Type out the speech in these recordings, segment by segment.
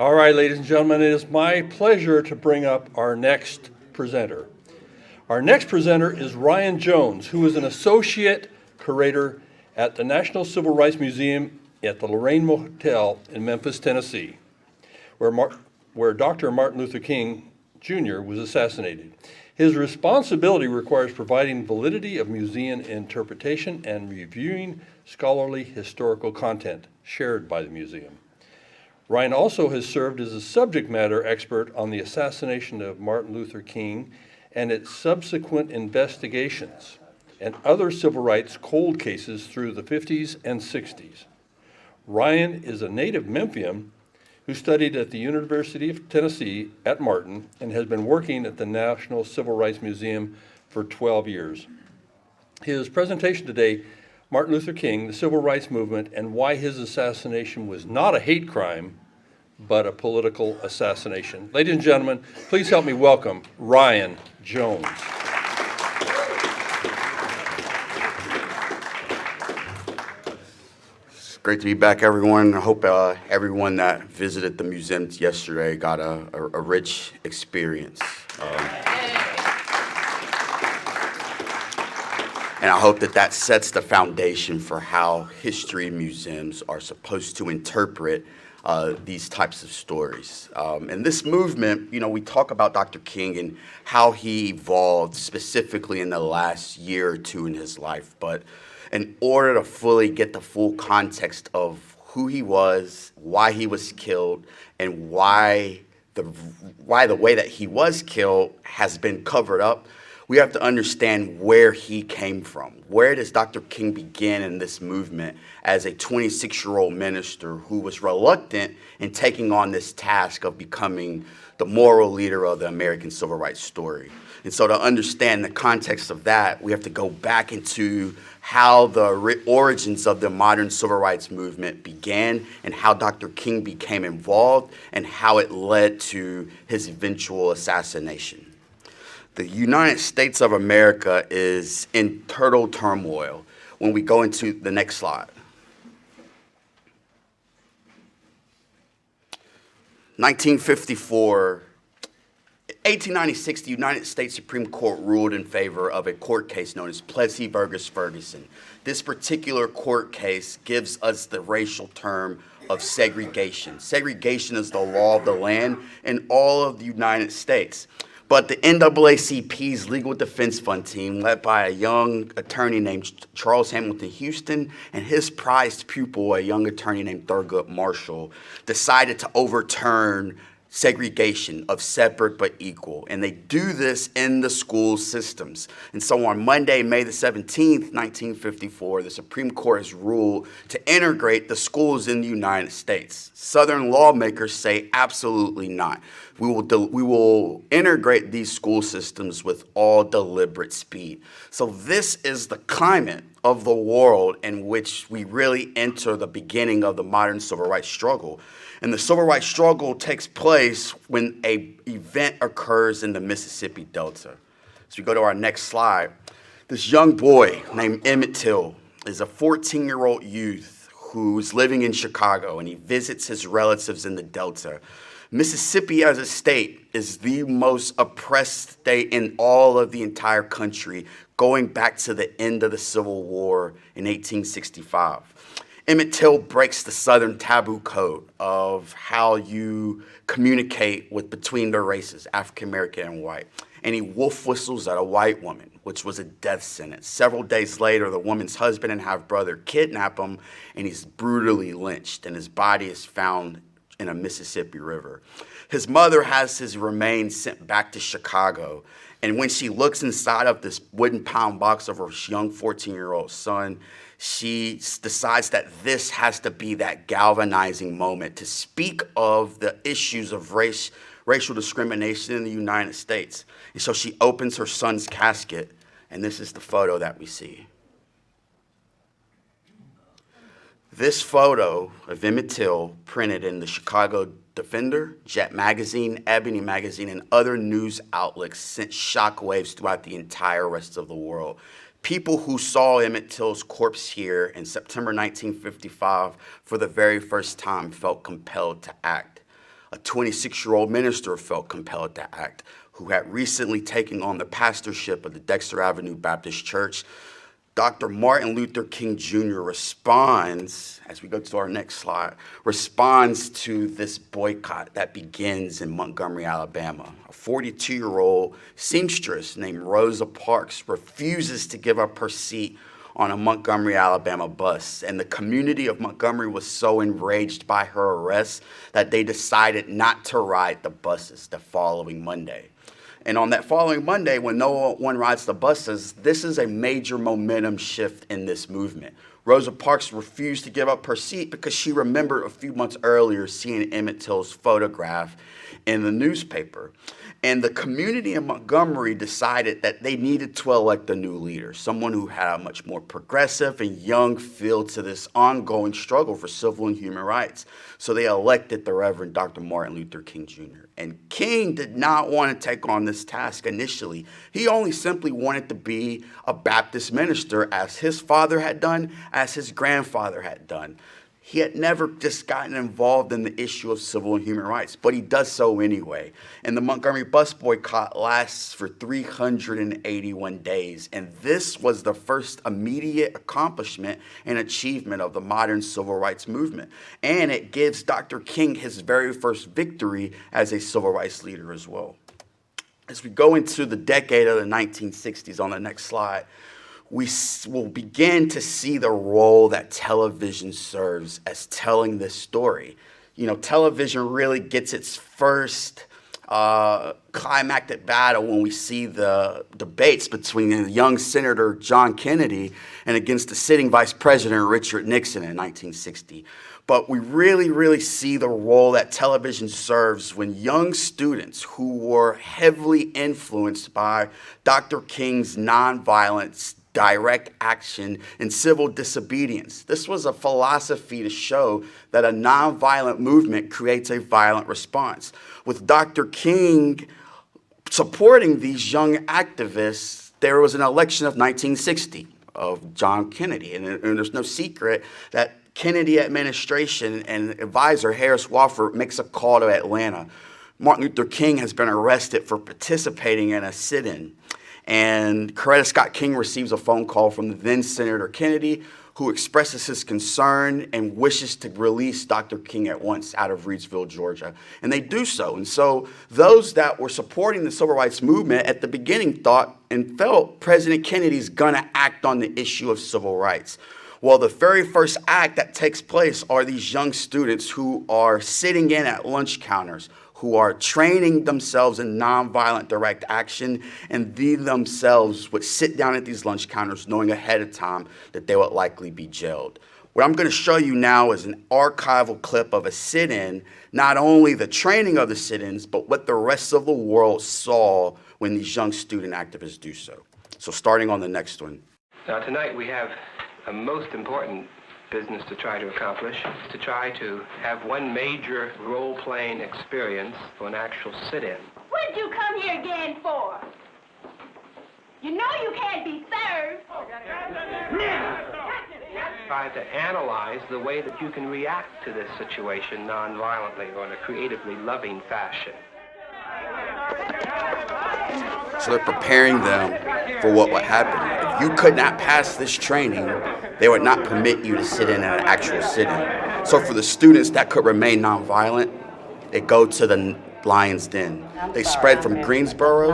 All right, ladies and gentlemen, it is my pleasure to bring up our next presenter. Our next presenter is Ryan Jones, who is an associate curator at the National Civil Rights Museum at the Lorraine Motel in Memphis, Tennessee, where Dr. Martin Luther King Jr. was assassinated. His responsibility requires providing validity of museum interpretation and reviewing scholarly historical content shared by the museum. Ryan also has served as a subject matter expert on the assassination of Martin Luther King and its subsequent investigations and other civil rights cold cases through the 50s and 60s. Ryan is a native Memphian who studied at the University of Tennessee at Martin and has been working at the National Civil Rights Museum for 12 years. His presentation today, Martin Luther King, the Civil Rights Movement, and why his assassination was not a hate crime, but a political assassination. Ladies and gentlemen, please help me welcome Ryan Jones. It's great to be back, everyone. I hope everyone that visited the museum yesterday got a rich experience. And I hope that sets the foundation for how history museums are supposed to interpret these types of stories. And this movement, we talk about Dr. King and how he evolved specifically in the last year or two in his life. But in order to fully get the full context of who he was, why he was killed, and why the way that he was killed has been covered up, we have to understand where he came from. Where does Dr. King begin in this movement as a 26-year-old minister who was reluctant in taking on this task of becoming the moral leader of the American civil rights story? And so to understand the context of that, we have to go back into how the origins of the modern civil rights movement began and how Dr. King became involved and how it led to his eventual assassination. The United States of America is in total turmoil when we go into the next slide. 1896, the United States Supreme Court ruled in favor of a court case known as Plessy versus Ferguson. This particular court case gives us the racial term of segregation. Segregation is the law of the land in all of the United States. But the NAACP's Legal Defense Fund team, led by a young attorney named Charles Hamilton Houston and his prized pupil, a young attorney named Thurgood Marshall, decided to overturn segregation of separate but equal. And they do this in the school systems. And so on Monday, May the 17th, 1954, the Supreme Court has ruled to integrate the schools in the United States. Southern lawmakers say absolutely not. We will integrate these school systems with all deliberate speed. So this is the climate of the world in which we really enter the beginning of the modern civil rights struggle. And the civil rights struggle takes place when an event occurs in the Mississippi Delta. So we go to our next slide. This young boy named Emmett Till is a 14-year-old youth who's living in Chicago, and he visits his relatives in the Delta. Mississippi as a state is the most oppressed state in all of the entire country, going back to the end of the Civil War in 1865. Emmett Till breaks the Southern taboo code of how you communicate between the races, African American and white. And he wolf whistles at a white woman, which was a death sentence. Several days later, the woman's husband and half-brother kidnap him, and he's brutally lynched, and his body is found in a Mississippi River. His mother has his remains sent back to Chicago, and when she looks inside of this wooden pound box of her young 14-year-old son, she decides that this has to be that galvanizing moment to speak of the issues of racial discrimination in the United States. And so she opens her son's casket, and this is the photo that we see. This photo of Emmett Till, printed in the Chicago Defender, Jet Magazine, Ebony Magazine, and other news outlets, sent shockwaves throughout the entire rest of the world. People who saw Emmett Till's corpse here in September 1955 for the very first time felt compelled to act. A 26-year-old minister felt compelled to act, who had recently taken on the pastorship of the Dexter Avenue Baptist Church. Dr. Martin Luther King Jr. responds, as we go to our next slide, responds to this boycott that begins in Montgomery, Alabama. A 42-year-old seamstress named Rosa Parks refuses to give up her seat on a Montgomery, Alabama bus. And the community of Montgomery was so enraged by her arrest that they decided not to ride the buses the following Monday. And on that following Monday, when no one rides the buses, this is a major momentum shift in this movement. Rosa Parks refused to give up her seat because she remembered a few months earlier seeing Emmett Till's photograph in the newspaper. And the community in Montgomery decided that they needed to elect a new leader, someone who had a much more progressive and young feel to this ongoing struggle for civil and human rights. So they elected the Reverend Dr. Martin Luther King Jr. And King did not want to take on this task initially. He only simply wanted to be a Baptist minister, as his father had done, as his grandfather had done. He had never just gotten involved in the issue of civil and human rights, but he does so anyway. And the Montgomery bus boycott lasts for 381 days. And this was the first immediate accomplishment and achievement of the modern civil rights movement. And it gives Dr. King his very first victory as a civil rights leader as well. As we go into the decade of the 1960s on the next slide, we will begin to see the role that television serves as telling this story. You know, television really gets its first climactic battle when we see the debates between the young Senator John Kennedy and against the sitting Vice President Richard Nixon in 1960. But we really see the role that television serves when young students who were heavily influenced by Dr. King's nonviolence, direct action, and civil disobedience. This was a philosophy to show that a nonviolent movement creates a violent response. With Dr. King supporting these young activists, there was an election of 1960 of John Kennedy. And there's no secret that Kennedy administration and advisor Harris Wofford makes a call to Atlanta. Martin Luther King has been arrested for participating in a sit-in. And Coretta Scott King receives a phone call from the then Senator Kennedy, who expresses his concern and wishes to release Dr. King at once out of Reidsville, Georgia. And they do so. And so those that were supporting the civil rights movement at the beginning thought and felt President Kennedy's gonna act on the issue of civil rights. Well, the very first act that takes place are these young students who are sitting in at lunch counters, who are training themselves in nonviolent direct action, and they themselves would sit down at these lunch counters knowing ahead of time that they would likely be jailed. What I'm gonna show you now is an archival clip of a sit-in, not only the training of the sit-ins, but what the rest of the world saw when these young student activists do so. So starting on the next one. Now tonight we have a most important business to try to accomplish, to try to have one major role-playing experience for an actual sit-in. What did you come here again for? You know you can't be served. Try to analyze the way that you can react to this situation non-violently or in a creatively loving fashion. So they're preparing them for what would happen. If you could not pass this training, they would not permit you to sit in at an actual sit-in. So for the students that could remain nonviolent, they go to the Lion's Den. They spread from Greensboro.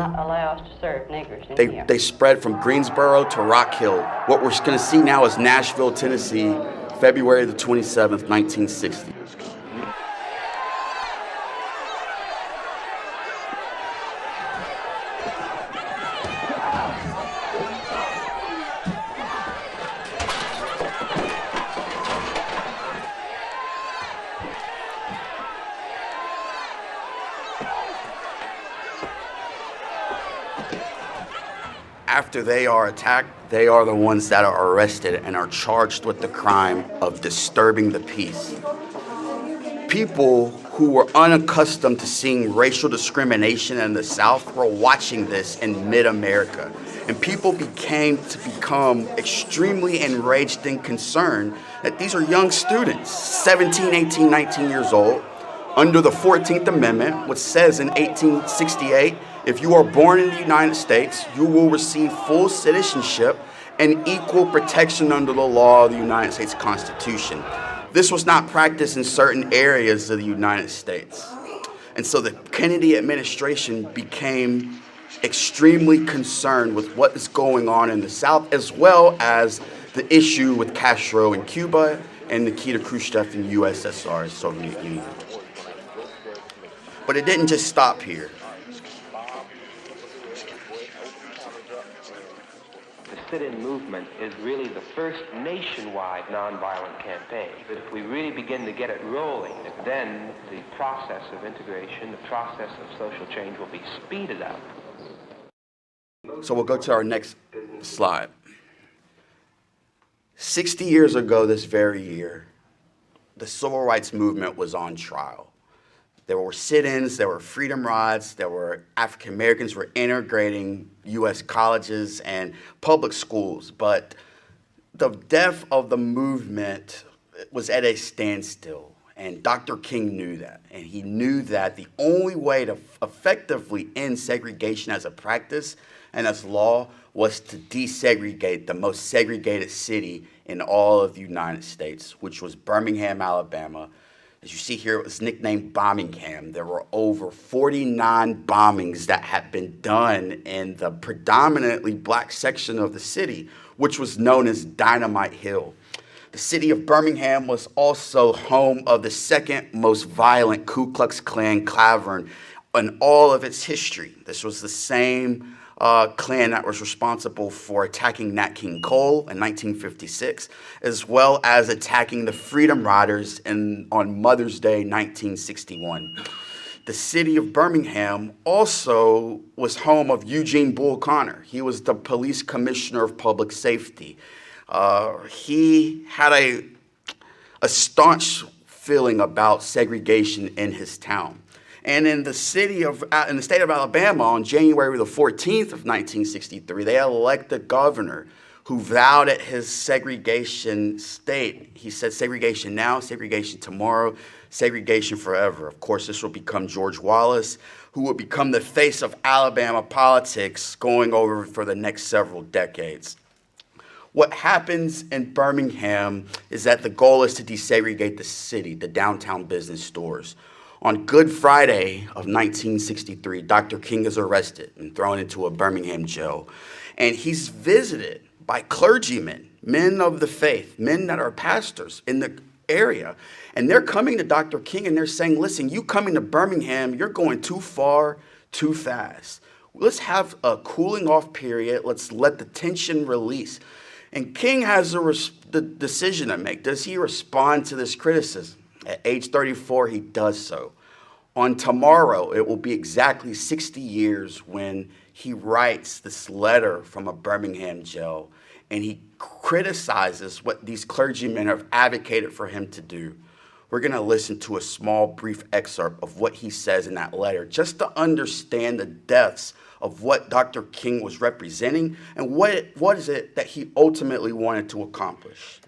They spread from Greensboro to Rock Hill. What we're going to see now is Nashville, Tennessee, February the 27th, 1960. After they are attacked, they are the ones that are arrested and are charged with the crime of disturbing the peace. People who were unaccustomed to seeing racial discrimination in the South were watching this in mid-America. And people become extremely enraged and concerned that these are young students, 17, 18, 19 years old, Under the 14th Amendment, which says in 1868, if you are born in the United States, you will receive full citizenship and equal protection under the law of the United States Constitution. This was not practiced in certain areas of the United States. And so the Kennedy administration became extremely concerned with what is going on in the South, as well as the issue with Castro in Cuba and Nikita Khrushchev in the USSR, Soviet Union. But it didn't just stop here. The sit-in movement is really the first nationwide nonviolent campaign. But if we really begin to get it rolling, then the process of integration, the process of social change will be speeded up. So we'll go to our next slide. 60 years ago this very year, the civil rights movement was on trial. There were sit-ins, there were freedom rides, there were African Americans were integrating U.S. colleges and public schools, but the death of the movement was at a standstill, and Dr. King knew that, and he knew that the only way to effectively end segregation as a practice and as law was to desegregate the most segregated city in all of the United States, which was Birmingham, Alabama. As you see here, it was nicknamed Bombingham. There were over 49 bombings that had been done in the predominantly black section of the city, which was known as Dynamite Hill. The city of Birmingham was also home of the second most violent Ku Klux Klan cavern in all of its history. This was the same Klan that was responsible for attacking Nat King Cole in 1956, as well as attacking the Freedom Riders on Mother's Day 1961. The city of Birmingham also was home of Eugene Bull Connor. He was the police commissioner of public safety. He had a staunch feeling about segregation in his town. And in the state of Alabama, on January the 14th of 1963, they elected a governor who vowed at his segregation state. He said, segregation now, segregation tomorrow, segregation forever. Of course, this will become George Wallace, who would become the face of Alabama politics going over for the next several decades. What happens in Birmingham is that the goal is to desegregate the city, the downtown business stores. On Good Friday of 1963, Dr. King is arrested and thrown into a Birmingham jail. And he's visited by clergymen, men of the faith, men that are pastors in the area. And they're coming to Dr. King and they're saying, listen, you coming to Birmingham, you're going too far, too fast. Let's have a cooling off period. Let's let the tension release. And King has the decision to make. Does he respond to this criticism? At age 34, he does so. On tomorrow, it will be exactly 60 years when he writes this letter from a Birmingham jail, and he criticizes what these clergymen have advocated for him to do. We're going to listen to a small, brief excerpt of what he says in that letter, just to understand the depths of what Dr. King was representing and what is it that he ultimately wanted to accomplish.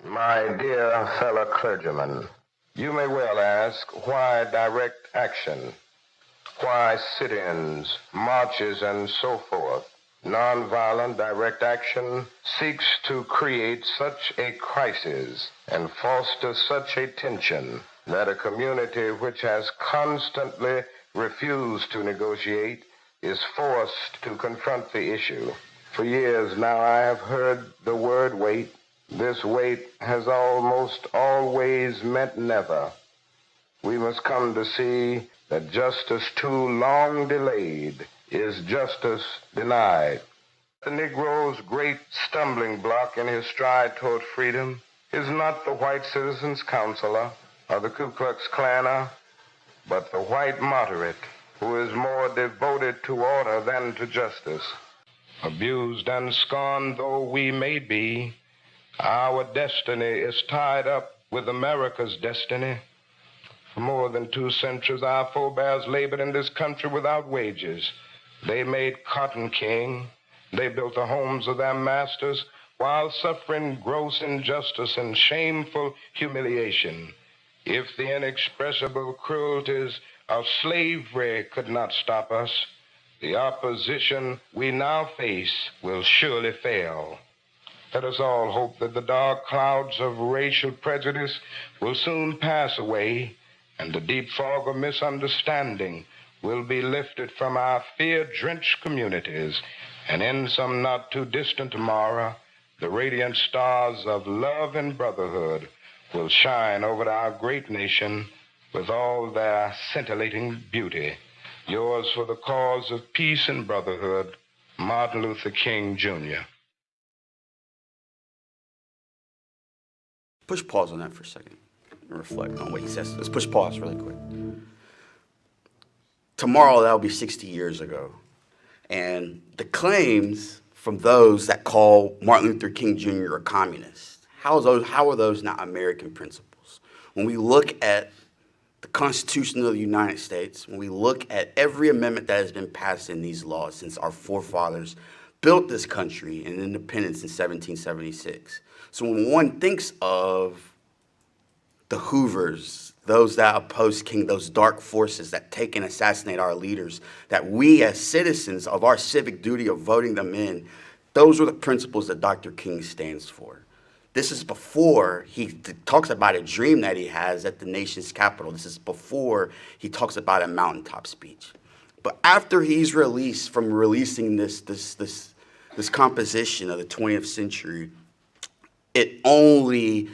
My dear fellow clergymen, you may well ask, why direct action? Why sit-ins, marches, and so forth? Nonviolent direct action seeks to create such a crisis and foster such a tension that a community which has constantly refused to negotiate is forced to confront the issue. For years now I have heard the word wait. This wait has almost always meant never. We must come to see that justice too long delayed is justice denied. The Negro's great stumbling block in his stride toward freedom is not the white citizen's counselor or the Ku Klux Klaner, but the white moderate who is more devoted to order than to justice. Abused and scorned though we may be, our destiny is tied up with America's destiny. For more than 2 centuries, our forebears labored in this country without wages. They made cotton king. They built the homes of their masters while suffering gross injustice and shameful humiliation. If the inexpressible cruelties of slavery could not stop us, the opposition we now face will surely fail. Let us all hope that the dark clouds of racial prejudice will soon pass away and the deep fog of misunderstanding will be lifted from our fear-drenched communities, and in some not too distant tomorrow, the radiant stars of love and brotherhood will shine over our great nation with all their scintillating beauty. Yours for the cause of peace and brotherhood, Martin Luther King, Jr. Push pause on that for a second and reflect on what he says. Let's push pause really quick. Tomorrow, that'll be 60 years ago. And the claims from those that call Martin Luther King Jr. a communist, how are those not American principles? When we look at the Constitution of the United States, when we look at every amendment that has been passed in these laws since our forefathers built this country in independence in 1776. So when one thinks of the Hoovers, those that oppose King, those dark forces that take and assassinate our leaders, that we as citizens of our civic duty of voting them in, those are the principles that Dr. King stands for. This is before he talks about a dream that he has at the nation's capital. This is before he talks about a mountaintop speech. But after he's released from releasing this composition of the 20th century, it only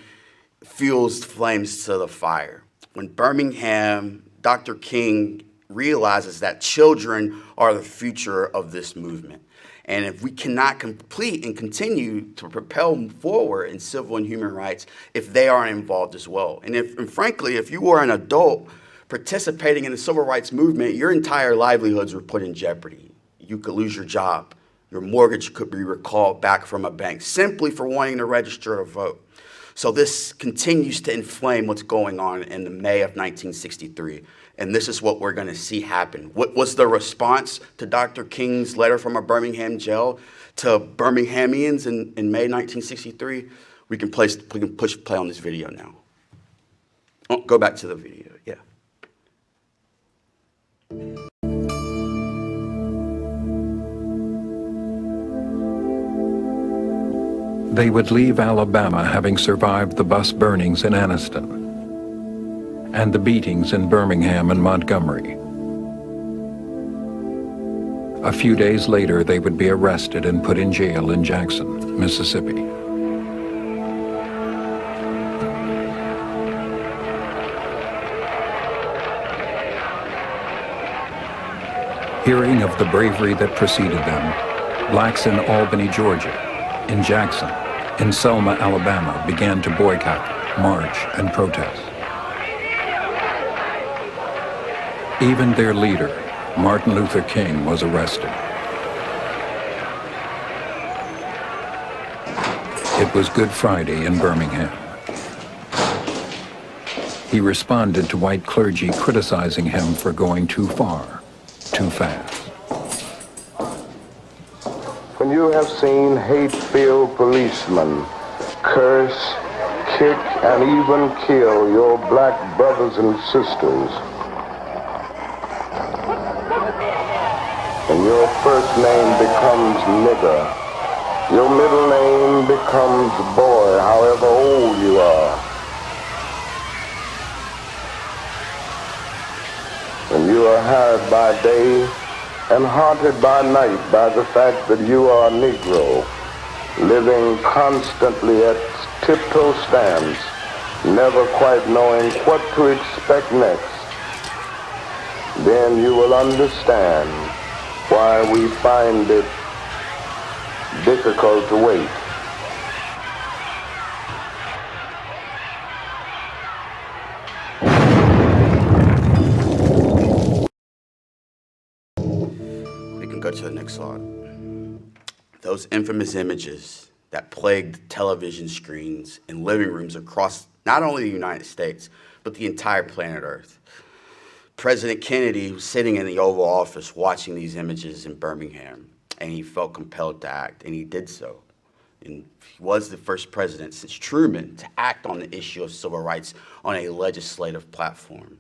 fuels flames to the fire. When Birmingham, Dr. King realizes that children are the future of this movement. And if we cannot complete and continue to propel forward in civil and human rights, if they aren't involved as well. And frankly, if you were an adult participating in the civil rights movement, your entire livelihoods were put in jeopardy. You could lose your job. Your mortgage could be recalled back from a bank simply for wanting to register to vote. So this continues to inflame what's going on in the May of 1963. And this is what we're going to see happen. What was the response to Dr. King's letter from a Birmingham jail to Birminghamians in May 1963? We can push play on this video now. Oh, go back to the video, yeah. They would leave Alabama having survived the bus burnings in Anniston and the beatings in Birmingham and Montgomery. A few days later, they would be arrested and put in jail in Jackson, Mississippi. Hearing of the bravery that preceded them, blacks in Albany, Georgia, in Jackson, in Selma, Alabama, began to boycott, march, and protest. Even their leader, Martin Luther King, was arrested. It was Good Friday in Birmingham. He responded to white clergy criticizing him for going too far, too fast. When you have seen hate-filled policemen curse, kick, and even kill your black brothers and sisters, and your first name becomes nigger, your middle name becomes boy, however old you are, and you are hired by day and haunted by night by the fact that you are a Negro, living constantly at tiptoe stands, never quite knowing what to expect next, then you will understand why we find it difficult to wait. Go to the next slide. Those infamous images that plagued television screens and living rooms across not only the United States, but the entire planet Earth. President Kennedy was sitting in the Oval Office watching these images in Birmingham, and he felt compelled to act, and he did so. And he was the first president since Truman to act on the issue of civil rights on a legislative platform.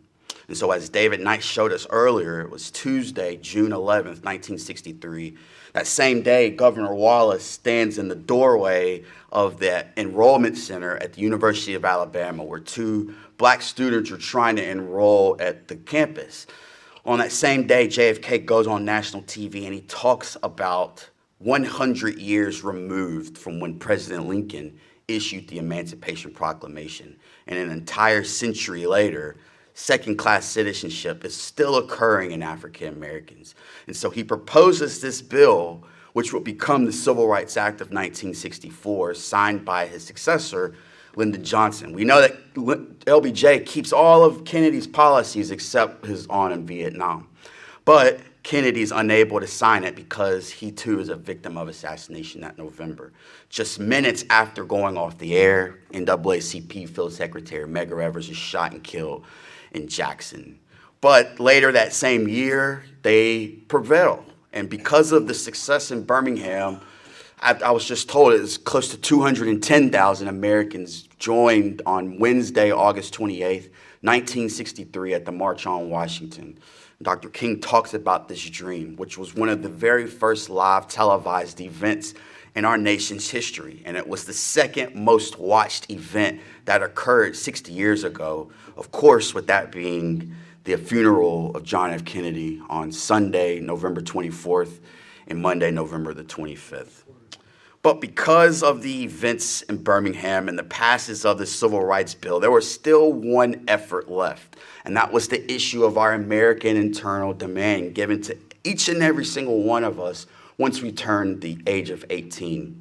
And so as David Knight showed us earlier, it was Tuesday, June 11th, 1963. That same day, Governor Wallace stands in the doorway of the enrollment center at the University of Alabama, where 2 black students are trying to enroll at the campus. On that same day, JFK goes on national TV and he talks about 100 years removed from when President Lincoln issued the Emancipation Proclamation. And an entire century later, second-class citizenship is still occurring in African Americans. And so he proposes this bill, which will become the Civil Rights Act of 1964, signed by his successor, Lyndon Johnson. We know that LBJ keeps all of Kennedy's policies except his on in Vietnam. But Kennedy's unable to sign it because he too is a victim of assassination that November. Just minutes after going off the air, NAACP Field Secretary Medgar Evers is shot and killed in Jackson. But later that same year, they prevail. And because of the success in Birmingham, I was just told it was close to 210,000 Americans joined on Wednesday, August 28th, 1963 at the March on Washington. Dr. King talks about this dream, which was one of the very first live televised events in our nation's history. And it was the second most watched event that occurred 60 years ago. Of course, with that being the funeral of John F. Kennedy on Sunday, November 24th, and Monday, November the 25th. But because of the events in Birmingham and the passage of the Civil Rights Bill, there was still one effort left, and that was the issue of our American internal demand given to each and every single one of us once we turned the age of 18.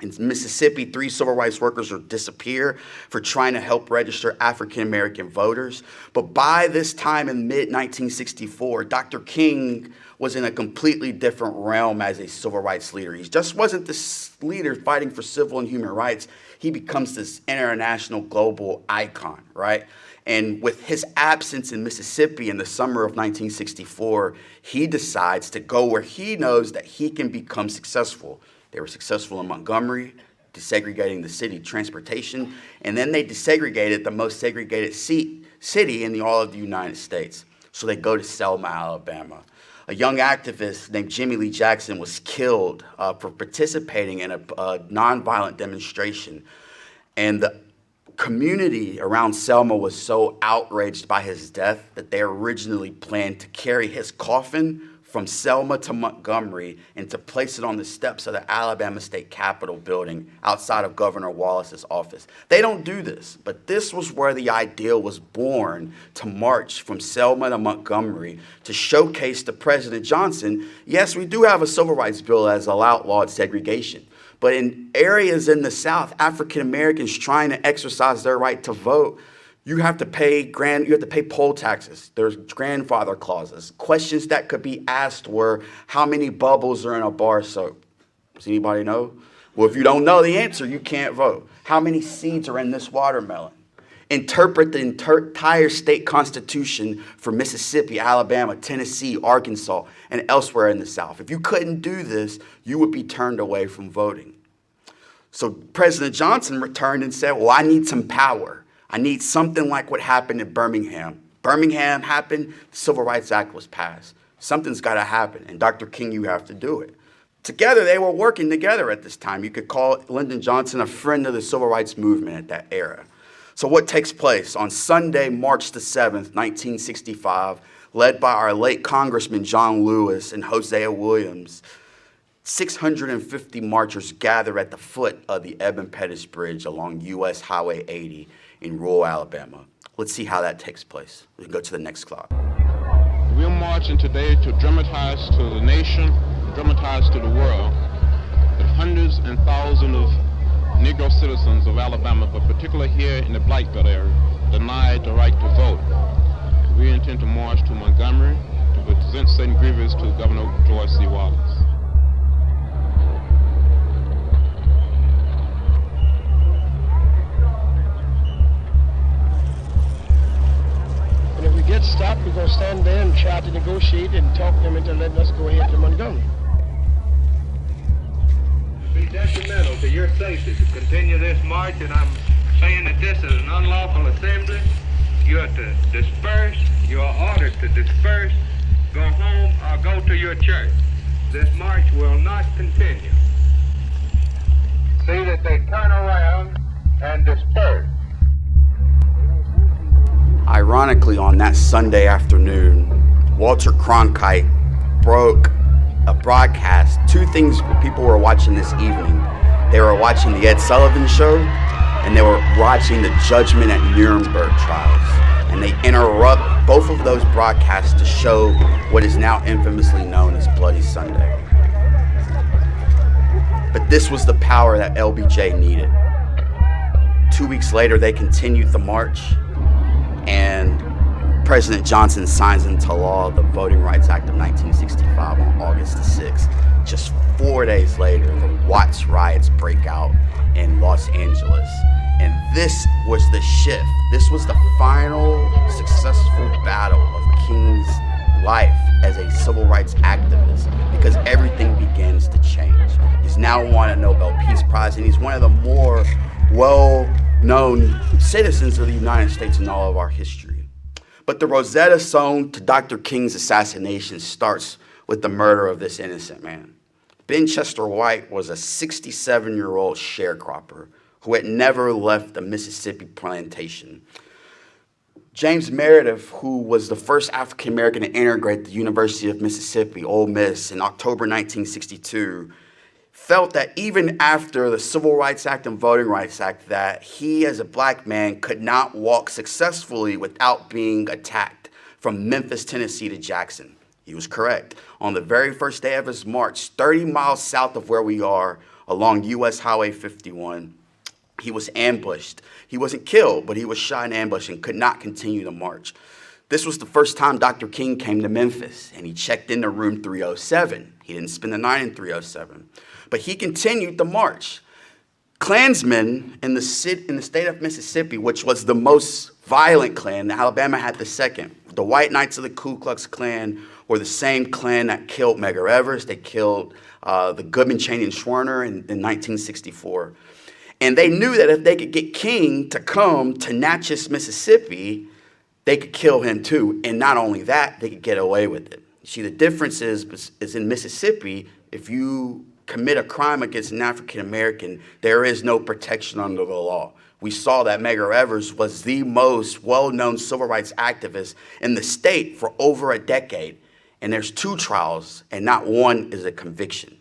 In Mississippi, 3 civil rights workers are disappeared for trying to help register African-American voters. But by this time in mid-1964, Dr. King was in a completely different realm as a civil rights leader. He just wasn't this leader fighting for civil and human rights. He becomes this international global icon, right? And with his absence in Mississippi in the summer of 1964, he decides to go where he knows that he can become successful. They were successful in Montgomery, desegregating the city transportation, and then they desegregated the most segregated city in all of the United States. So they go to Selma, Alabama. A young activist named Jimmy Lee Jackson was killed for participating in a nonviolent demonstration. And the community around Selma was so outraged by his death that they originally planned to carry his coffin from Selma to Montgomery and to place it on the steps of the Alabama State Capitol building outside of Governor Wallace's office. They don't do this, but this was where the idea was born to march from Selma to Montgomery to showcase to President Johnson, yes, we do have a civil rights bill that has outlawed segregation. But in areas in the South, African Americans trying to exercise their right to vote, you have to pay poll taxes. There's grandfather clauses. Questions that could be asked were, how many bubbles are in a bar soap? Does anybody know? Well, if you don't know the answer, you can't vote. How many seeds are in this watermelon? Interpret the entire state constitution for Mississippi, Alabama, Tennessee, Arkansas, and elsewhere in the South. If you couldn't do this, you would be turned away from voting. So President Johnson returned and said, well, I need some power. I need something like what happened in Birmingham. Birmingham happened, the Civil Rights Act was passed. Something's got to happen, and Dr. King, you have to do it. Together, they were working together at this time. You could call Lyndon Johnson a friend of the civil rights movement at that era. So what takes place? On Sunday, March the 7th, 1965, led by our late Congressman John Lewis and Hosea Williams, 650 marchers gather at the foot of the Eben Pettus Bridge along U.S. Highway 80 in rural Alabama. Let's see how that takes place. We can go to the next slide. We're marching today to dramatize to the nation, dramatize to the world, that hundreds and thousands of Negro citizens of Alabama, but particularly here in the Black Belt area, denied the right to vote. We intend to march to Montgomery to present certain grievances to Governor George C. Wallace. And if we get stopped, we're going to stand there and try to negotiate and talk them into letting us go ahead to Montgomery. Be detrimental to your safety to continue this march, and I'm saying that this is an unlawful assembly. You are to disperse. You are ordered to disperse, go home, or go to your church. This march will not continue. See that they turn around and disperse. Ironically, on that Sunday afternoon, Walter Cronkite broke a broadcast. Two things people were watching this evening. They were watching the Ed Sullivan Show, and they were watching the Judgment at Nuremberg trials. And they interrupt both of those broadcasts to show what is now infamously known as Bloody Sunday. But this was the power that LBJ needed. 2 weeks later, they continued the march, and President Johnson signs into law the Voting Rights Act of 1965 on August the 6th. Just 4 days later, the Watts riots break out in Los Angeles. And this was the shift. This was the final successful battle of King's life as a civil rights activist, because everything begins to change. He's now won a Nobel Peace Prize, and he's one of the more well-known citizens of the United States in all of our history. But the Rosetta Stone to Dr. King's assassination starts with the murder of this innocent man. Ben Chester White was a 67-year-old sharecropper who had never left a Mississippi plantation. James Meredith, who was the first African-American to integrate the University of Mississippi, Ole Miss, in October 1962, felt that even after the Civil Rights Act and Voting Rights Act, that he as a black man could not walk successfully without being attacked from Memphis, Tennessee to Jackson. He was correct. On the very first day of his march, 30 miles south of where we are, along US Highway 51, he was ambushed. He wasn't killed, but he was shot in ambush and could not continue the march. This was the first time Dr. King came to Memphis, and he checked into room 307. He didn't spend the night in 307, but he continued the march. Klansmen in the state of Mississippi, which was the most violent Klan, Alabama had the second. The White Knights of the Ku Klux Klan were the same Klan that killed Medgar Evers. They killed the Goodman, Cheney, and Schwerner in 1964. And they knew that if they could get King to come to Natchez, Mississippi, they could kill him too. And not only that, they could get away with it. See, the difference is in Mississippi, if you commit a crime against an African American, there is no protection under the law. We saw that Medgar Evers was the most well-known civil rights activist in the state for over a decade. And there's 2 trials, and not one is a conviction.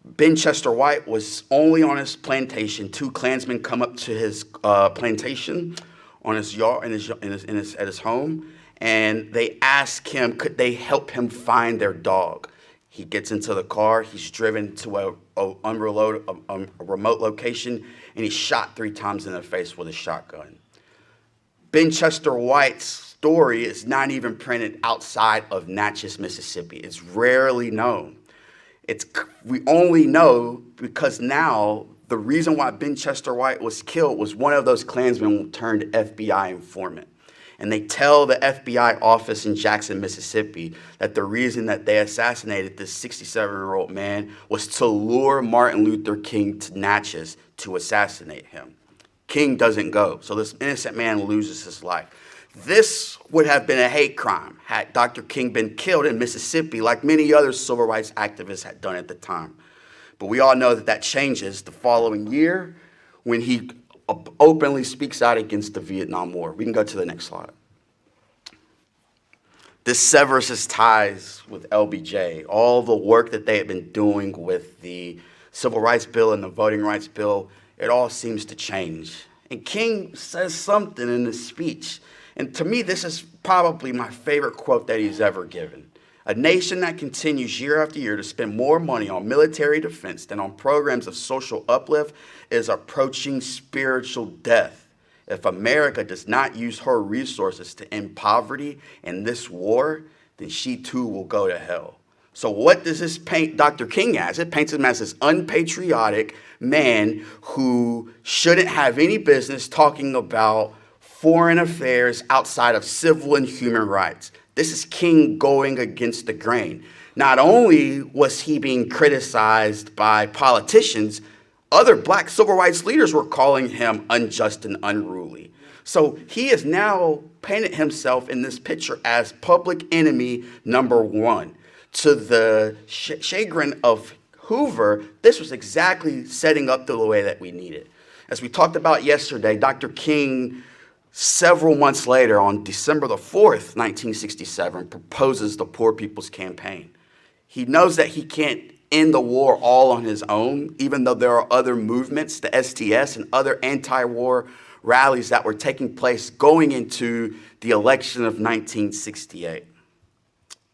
Ben Chester White was only on his plantation. 2 Klansmen come up to his plantation on his yard, at his home, and they ask him, could they help him find their dog? He gets into the car. He's driven to a remote location, and he's shot 3 times in the face with a shotgun. Ben Chester White's story is not even printed outside of Natchez, Mississippi. It's rarely known. We only know because now the reason why Ben Chester White was killed was one of those Klansmen who turned FBI informant. And they tell the FBI office in Jackson, Mississippi, that the reason that they assassinated this 67-year-old man was to lure Martin Luther King to Natchez to assassinate him. King doesn't go, so this innocent man loses his life. This would have been a hate crime had Dr. King been killed in Mississippi like many other civil rights activists had done at the time. But we all know that that changes the following year when he openly speaks out against the Vietnam War. We can go to the next slide. This severs his ties with LBJ. All the work that they had been doing with the Civil Rights Bill and the Voting Rights Bill, it all seems to change. And King says something in his speech. And to me, this is probably my favorite quote that he's ever given. A nation that continues year after year to spend more money on military defense than on programs of social uplift is approaching spiritual death. If America does not use her resources to end poverty in this war, then she too will go to hell. So what does this paint Dr. King as? It paints him as this unpatriotic man who shouldn't have any business talking about foreign affairs outside of civil and human rights. This is King going against the grain. Not only was he being criticized by politicians, Other black civil rights leaders were calling him unjust and unruly. So he has now painted himself in this picture as public enemy number one. To the chagrin of Hoover, this was exactly setting up the way that we needed. As we talked about yesterday, Dr. King, several months later, on December the 4th, 1967, proposes the Poor People's Campaign. He knows that he can't end the war all on his own, even though there are other movements, the STS and other anti-war rallies that were taking place going into the election of 1968.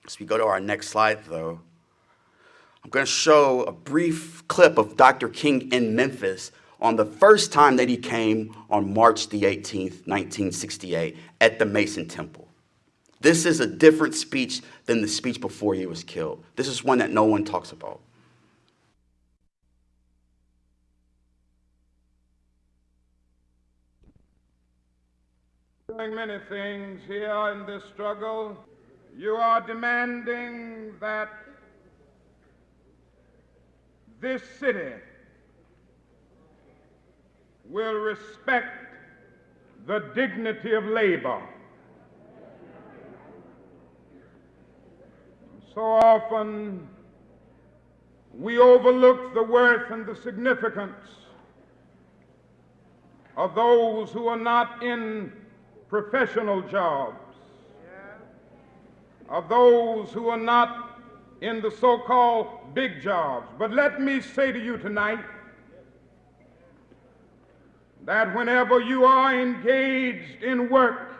As we go to our next slide, though, I'm going to show a brief clip of Dr. King in Memphis on the first time that he came on March the 18th, 1968, at the Mason Temple. This is a different speech than the speech before he was killed. This is one that no one talks about. Doing many things here in this struggle. You are demanding that this city will respect the dignity of labor. So often we overlook the worth and the significance of those who are not in professional jobs, of those who are not in the so-called big jobs. But let me say to you tonight that whenever you are engaged in work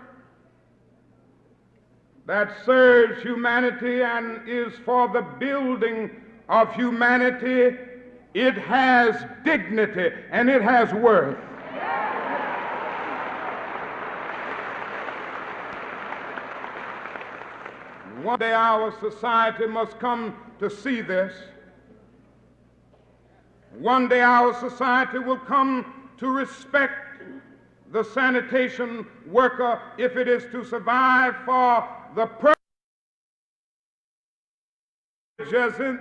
that serves humanity and is for the building of humanity, it has dignity and it has worth. One day our society must come to see this. One day our society will come to respect the sanitation worker if it is to survive, for the purpose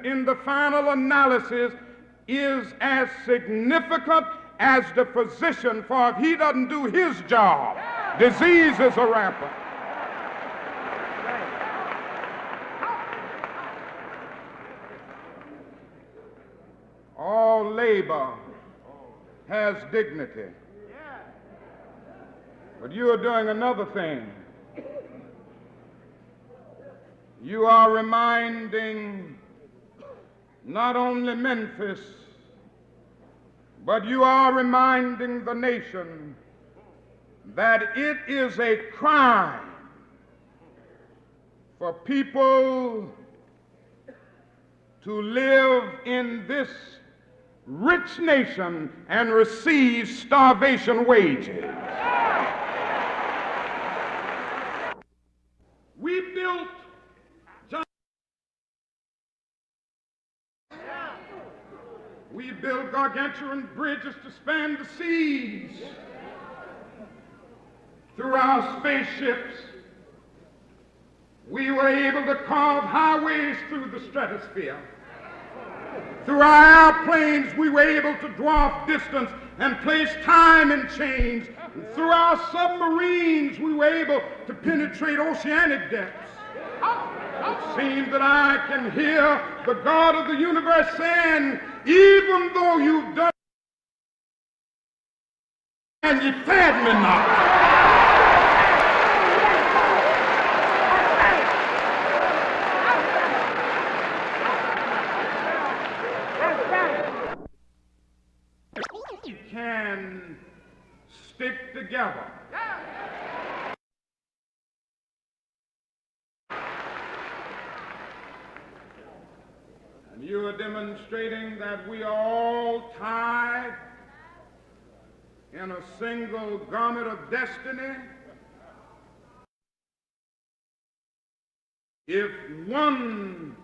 in the final analysis is as significant as the physician, for if he doesn't do his job, diseases are rampant. All labor has dignity. But you are doing another thing. You are reminding not only Memphis, but you are reminding the nation that it is a crime for people to live in this rich nation and receive starvation wages. We built gargantuan bridges to span the seas. Through our spaceships, we were able to carve highways through the stratosphere. Through our airplanes, we were able to dwarf distance and place time in chains. And through our submarines, we were able to penetrate oceanic depths. It seems that I can hear the God of the universe saying, even though you've done and you fed me not. Can stick together. And you are demonstrating that we are all tied in a single garment of destiny. If one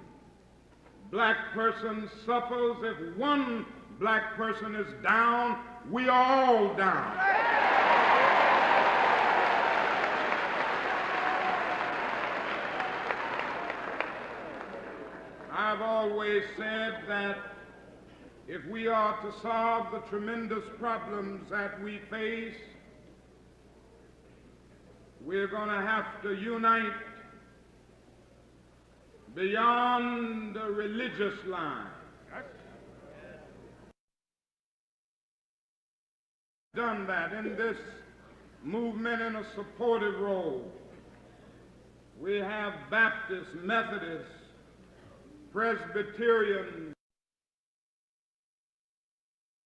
black person suffers, if one black person is down, we are all down. I've always said that if we are to solve the tremendous problems that we face, we're going to have to unite beyond the religious line. Done that in this movement in a supportive role. We have Baptists, Methodists, Presbyterian,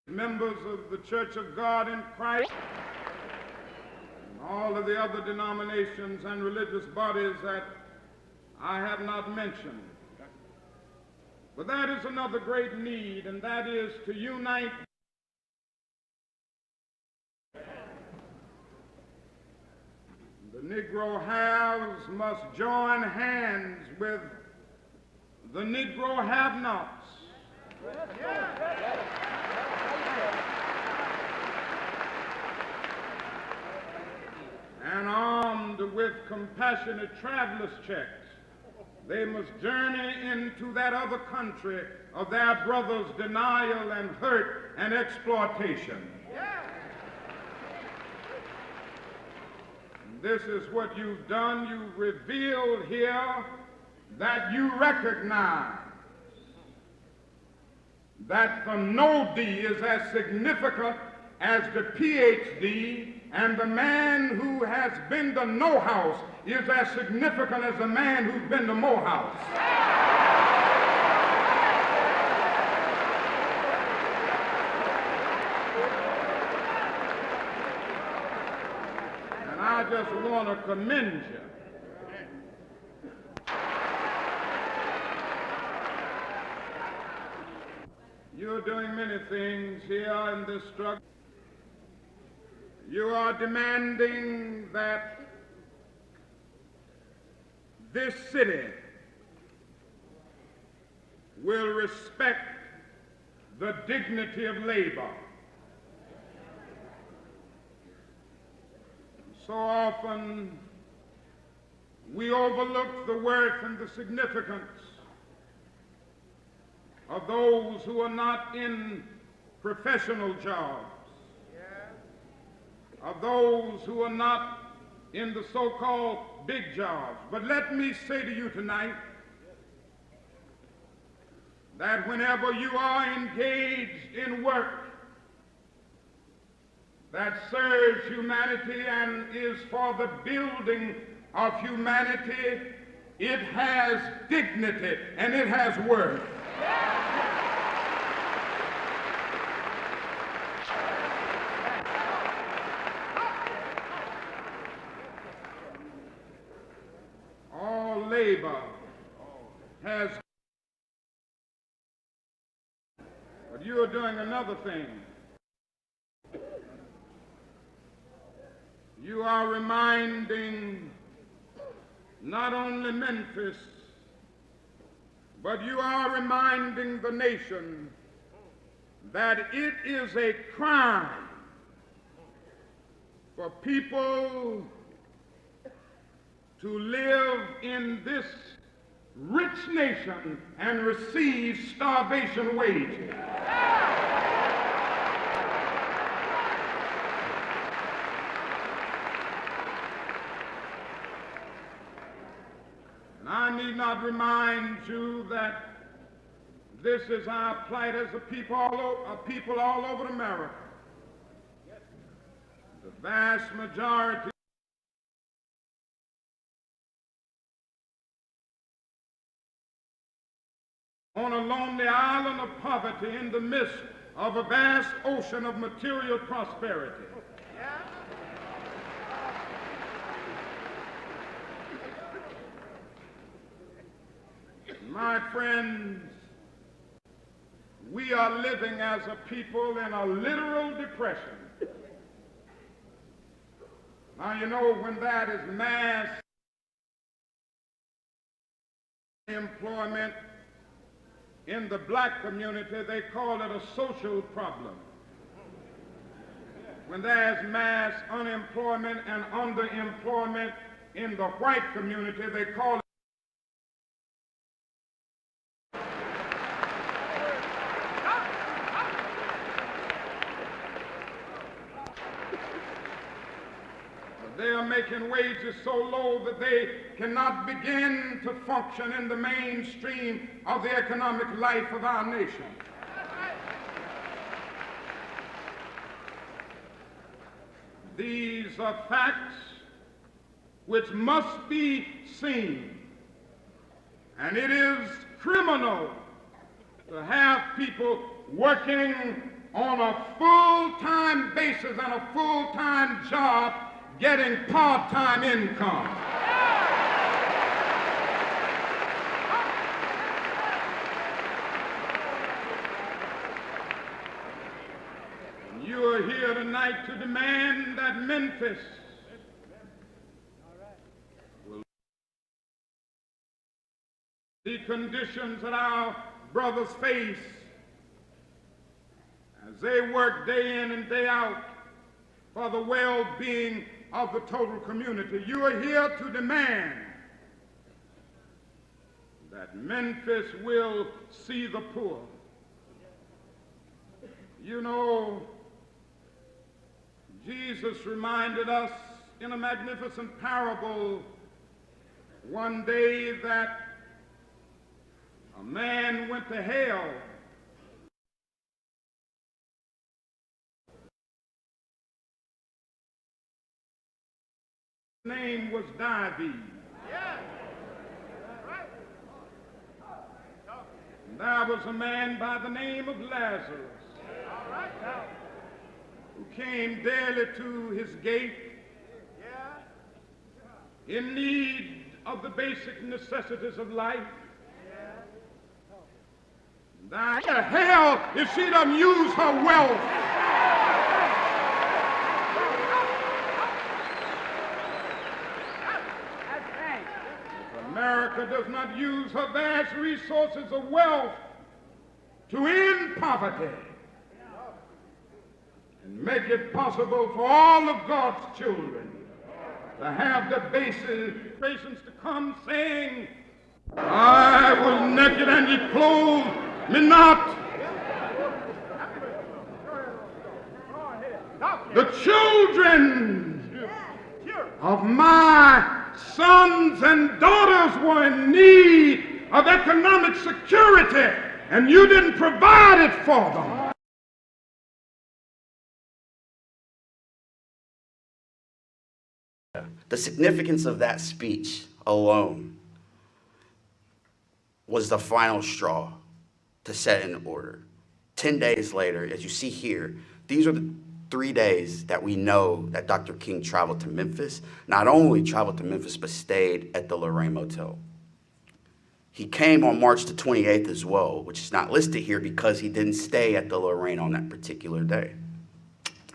members of the Church of God in Christ, and all of the other denominations and religious bodies that I have not mentioned. But that is another great need, and that is to unite the Negro haves must join hands with the Negro have-nots. And armed with compassionate traveler's checks, they must journey into that other country of their brothers' denial and hurt and exploitation. This is what you've done. You've revealed here that you recognize that the no D is as significant as the PhD, and the man who has been to no house is as significant as the man who's been to Morehouse. I just want to commend you. You're doing many things here in this struggle. You are demanding that this city will respect the dignity of labor. So often we overlook the worth and the significance of those who are not in professional jobs, of those who are not in the so-called big jobs. But let me say to you tonight that whenever you are engaged in work that serves humanity and is for the building of humanity, it has dignity and it has worth. All labor has, but you are doing another thing. You are reminding not only Memphis, but you are reminding the nation that it is a crime for people to live in this rich nation and receive starvation wages. I need not remind you that this is our plight as a people all over America. The vast majority on a lonely island of poverty in the midst of a vast ocean of material prosperity. My friends, we are living as a people in a literal depression. Now, you know, when that is mass employment in the black community, they call it a social problem. When there's mass unemployment and underemployment in the white community, they call it They are making wages so low that they cannot begin to function in the mainstream of the economic life of our nation. These are facts which must be seen. And it is criminal to have people working on a full-time basis and a full-time job getting part-time income. And you are here tonight to demand that Memphis will the conditions that our brothers face as they work day in and day out for the well-being of the total community. You are here to demand that Memphis will see the poor. You know, Jesus reminded us in a magnificent parable one day that a man went to hell name was diabetes. And there was a man by the name of Lazarus who came daily to his gate in need of the basic necessities of life. And hell if she doesn't use her wealth America does not use her vast resources of wealth to end poverty and make it possible for all of God's children to have the basic patience to come saying, I was naked and ye clothed me not. The children of my sons and daughters were in need of economic security, and you didn't provide it for them. The significance of that speech alone was the final straw to set in order. 10 days later, as you see here, these are the 3 days that we know that Dr. King traveled to Memphis. Not only traveled to Memphis, but stayed at the Lorraine Motel. He came on March the 28th as well, which is not listed here because he didn't stay at the Lorraine on that particular day.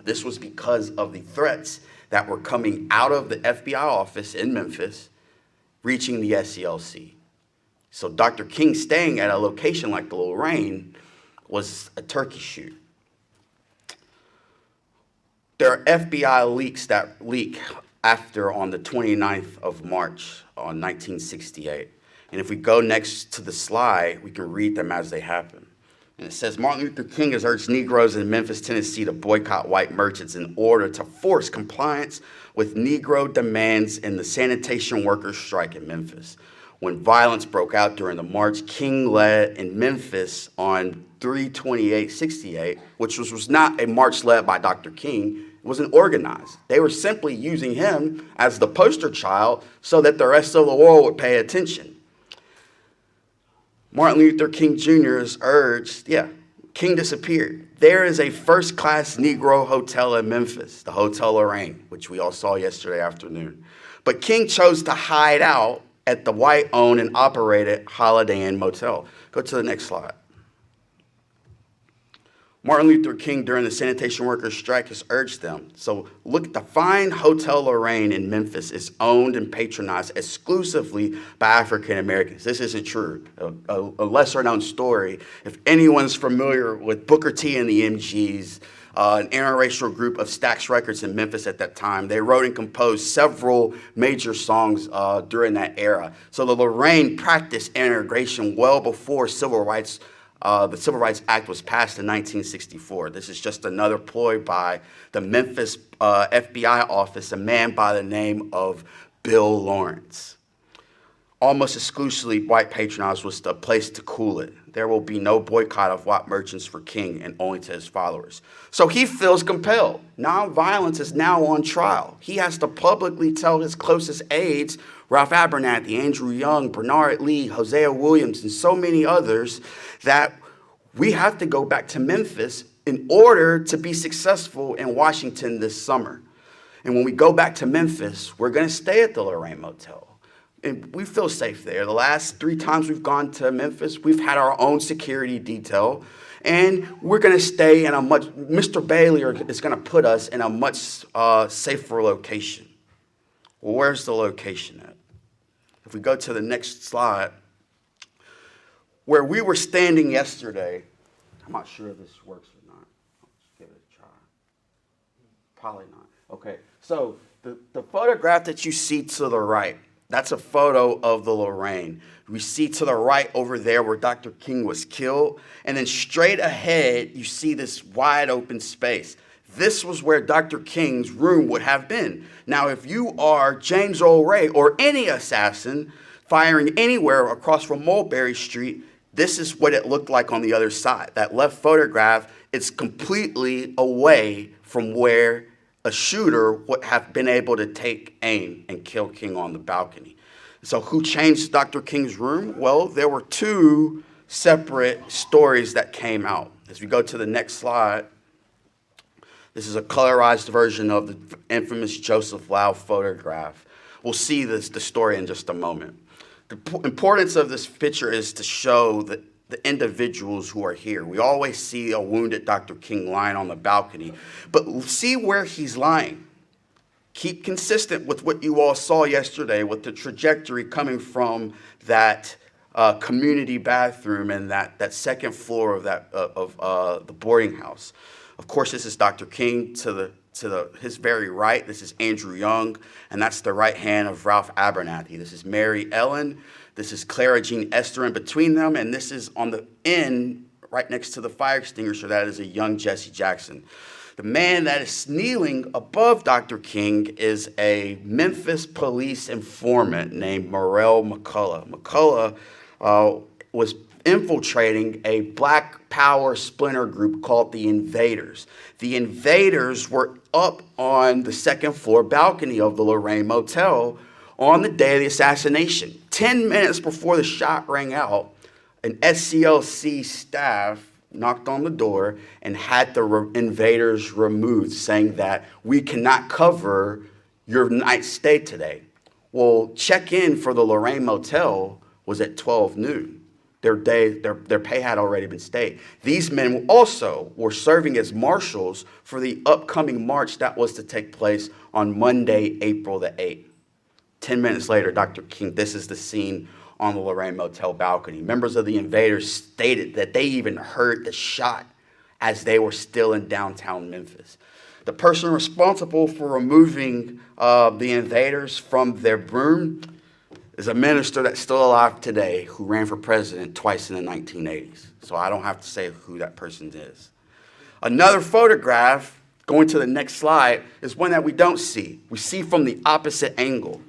This was because of the threats that were coming out of the FBI office in Memphis, reaching the SCLC. So Dr. King staying at a location like the Lorraine was a turkey shoot. There are FBI leaks that leak after on the 29th of March on 1968. And if we go next to the slide, we can read them as they happen. And it says, Martin Luther King has urged Negroes in Memphis, Tennessee to boycott white merchants in order to force compliance with Negro demands in the sanitation workers' strike in Memphis. When violence broke out during the march, King led in Memphis on 3/28/68, which was not a march led by Dr. King, it wasn't organized. They were simply using him as the poster child so that the rest of the world would pay attention. Martin Luther King Jr. is urged, King disappeared. There is a first-class Negro hotel in Memphis, the Hotel Lorraine, which we all saw yesterday afternoon. But King chose to hide out at the white-owned and operated Holiday Inn Motel. Go to the next slide. Martin Luther King, during the sanitation workers' strike, has urged them. So look, the fine Hotel Lorraine in Memphis is owned and patronized exclusively by African Americans. This isn't true. A lesser-known story. If anyone's familiar with Booker T and the MGs, an interracial group of Stax Records in Memphis at that time, they wrote and composed several major songs during that era. So the Lorraine practiced integration well before civil rights the Civil Rights Act was passed in 1964. This is just another ploy by the Memphis FBI office, a man by the name of Bill Lawrence. Almost exclusively white patronage was the place to cool it. There will be no boycott of white merchants for King and only to his followers. So he feels compelled. Nonviolence is now on trial. He has to publicly tell his closest aides, Ralph Abernathy, Andrew Young, Bernard Lee, Hosea Williams, and so many others, that we have to go back to Memphis in order to be successful in Washington this summer. And when we go back to Memphis, we're going to stay at the Lorraine Motel. And we feel safe there. The last 3 times we've gone to Memphis, we've had our own security detail. And we're going to stay in a much, Mr. Bailey is going to put us in a much safer location. Well, where's the location at? If we go to the next slide, where we were standing yesterday, I'm not sure if this works or not. Let's give it a try. Probably not. Okay, so the photograph that you see to the right, that's a photo of the Lorraine. We see to the right over there where Dr. King was killed. And then straight ahead, you see this wide open space. This was where Dr. King's room would have been. Now, if you are James Earl Ray or any assassin firing anywhere across from Mulberry Street, this is what it looked like on the other side. That left photograph is completely away from where a shooter would have been able to take aim and kill King on the balcony. So who changed Dr. King's room? Well, there were 2 separate stories that came out. As we go to the next slide, this is a colorized version of the infamous Joseph Lau photograph. We'll see the story in just a moment. The importance of this picture is to show that the individuals who are here. We always see a wounded Dr. King lying on the balcony, but see where he's lying. Keep consistent with what you all saw yesterday with the trajectory coming from that community bathroom and that second floor of the boarding house. Of course, this is Dr. King to his very right. This is Andrew Young, and that's the right hand of Ralph Abernathy. This is Mary Ellen. This is Clara Jean Esther in between them, and this is on the end, right next to the fire extinguisher, that is a young Jesse Jackson. The man that is kneeling above Dr. King is a Memphis police informant named Morrell McCullough. McCullough was infiltrating a Black Power splinter group called the Invaders. The Invaders were up on the second floor balcony of the Lorraine Motel on the day of the assassination. 10 minutes before the shot rang out, an SCLC staff knocked on the door and had the invaders removed, saying that we cannot cover your night stay today. Well, check-in for the Lorraine Motel was at 12 noon. Their pay had already been stayed. These men also were serving as marshals for the upcoming march that was to take place on Monday, April the 8th. 10 minutes later, Dr. King, this is the scene on the Lorraine Motel balcony. Members of the Invaders stated that they even heard the shot as they were still in downtown Memphis. The person responsible for removing the Invaders from their room is a minister that's still alive today who ran for president twice in the 1980s. So I don't have to say who that person is. Another photograph, going to the next slide, is one that we don't see. We see from the opposite angle.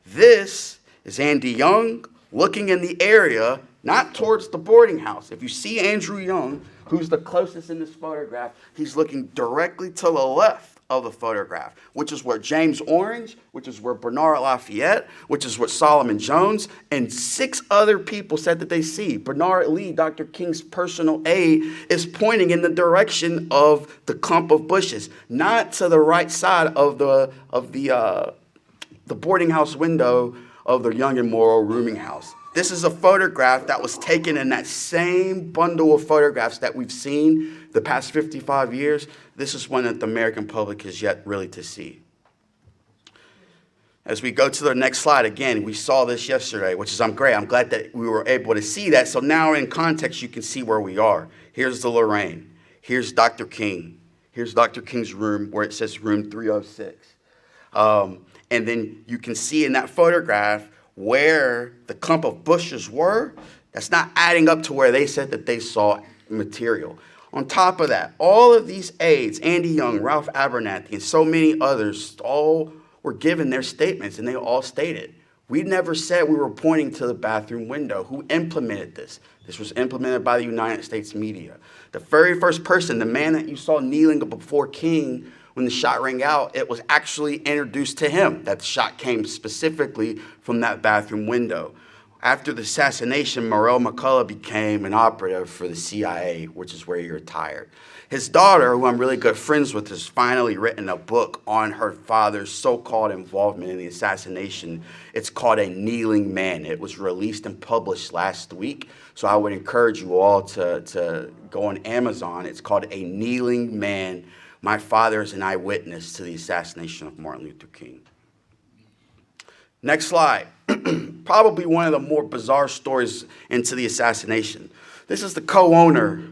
This is Andy Young looking in the area, not towards the boarding house. If you see Andrew Young, who's the closest in this photograph, he's looking directly to the left of the photograph, which is where James Orange, which is where Bernard Lafayette, which is what Solomon Jones, and 6 other people said that they see. Bernard Lee, Dr. King's personal aide, is pointing in the direction of the clump of bushes, not to the right side of the boarding house window of the Young and Morrow rooming house. This is a photograph that was taken in that same bundle of photographs that we've seen the past 55 years. This is one that the American public has yet really to see. As we go to the next slide, again, we saw this yesterday, which is great. I'm glad that we were able to see that. So now in context, you can see where we are. Here's the Lorraine. Here's Dr. King. Here's Dr. King's room where it says room 306. And then you can see in that photograph where the clump of bushes were. That's not adding up to where they said that they saw material. On top of that, all of these aides, Andy Young, Ralph Abernathy, and so many others, all were given their statements, and they all stated, we never said we were pointing to the bathroom window. Who implemented this? This was implemented by the United States media. The very first person, the man that you saw kneeling before King when the shot rang out, it was actually introduced to him that the shot came specifically from that bathroom window. After the assassination, Morrell McCullough became an operative for the CIA, which is where he retired. His daughter, who I'm really good friends with, has finally written a book on her father's so-called involvement in the assassination. It's called A Kneeling Man. It was released and published last week, so I would encourage you all to go on Amazon. It's called A Kneeling Man. My father is an eyewitness to the assassination of Martin Luther King. Next slide. Probably one of the more bizarre stories into the assassination. This is the co-owner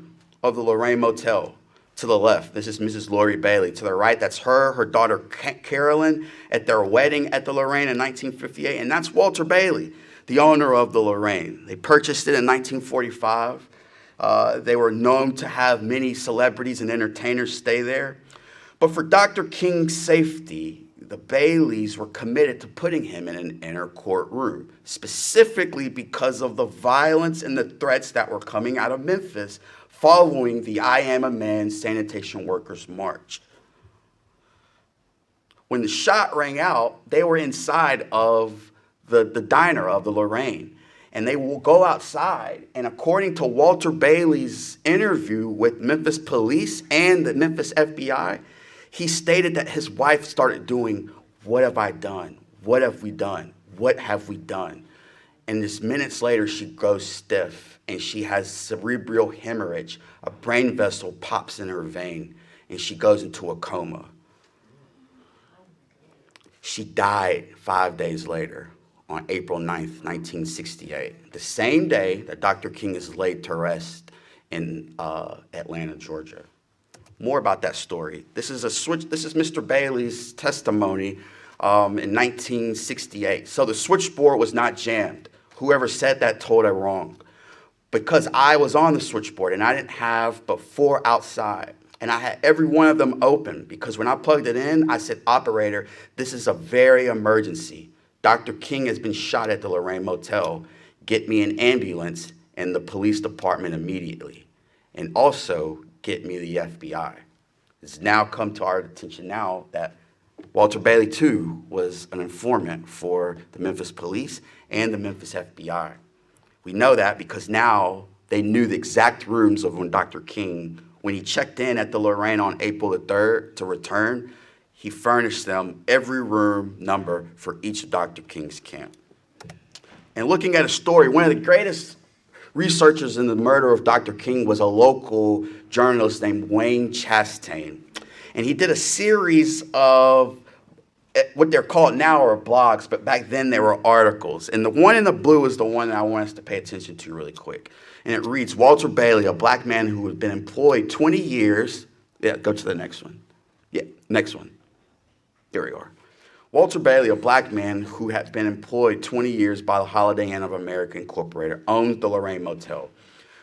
of the Lorraine Motel to the left. This is Mrs. Lori Bailey. To the right, that's her daughter Carolyn at their wedding at the Lorraine in 1958. And that's Walter Bailey, the owner of the Lorraine. They purchased it in 1945. They were known to have many celebrities and entertainers stay there. But for Dr. King's safety, the Baileys were committed to putting him in an inner courtroom, specifically because of the violence and the threats that were coming out of Memphis following the I Am a Man sanitation workers march. When the shot rang out, they were inside of the diner of the Lorraine, and they will go outside, and according to Walter Bailey's interview with Memphis police and the Memphis FBI, he stated that his wife started doing, what have I done? What have we done? What have we done? And just minutes later, she goes stiff and she has cerebral hemorrhage. A brain vessel pops in her vein and she goes into a coma. She died 5 days later on April 9th, 1968, the same day that Dr. King is laid to rest in Atlanta, Georgia. More about that story. This is Mr. Bailey's testimony in 1968. So the switchboard was not jammed. Whoever said that told it wrong. Because I was on the switchboard and I didn't have but 4 outside. And I had every one of them open because when I plugged it in, I said, operator, this is a very emergency. Dr. King has been shot at the Lorraine Motel. Get me an ambulance and the police department immediately. And also, get me the FBI. It's now come to our attention now that Walter Bailey, too, was an informant for the Memphis police and the Memphis FBI. We know that because now they knew the exact rooms of when Dr. King, when he checked in at the Lorraine on April the 3rd to return, he furnished them every room number for each of Dr. King's camp. And looking at a story, one of the greatest researchers in the murder of Dr. King was a local journalist named Wayne Chastain. And he did a series of what they're called now are blogs, but back then they were articles. And the one in the blue is the one that I want us to pay attention to really quick. And it reads, Walter Bailey, a black man who had been employed 20 years. Yeah, go to the next one. Yeah, next one. There we are. Walter Bailey, a black man who had been employed 20 years by the Holiday Inn of America Incorporated, owned the Lorraine Motel.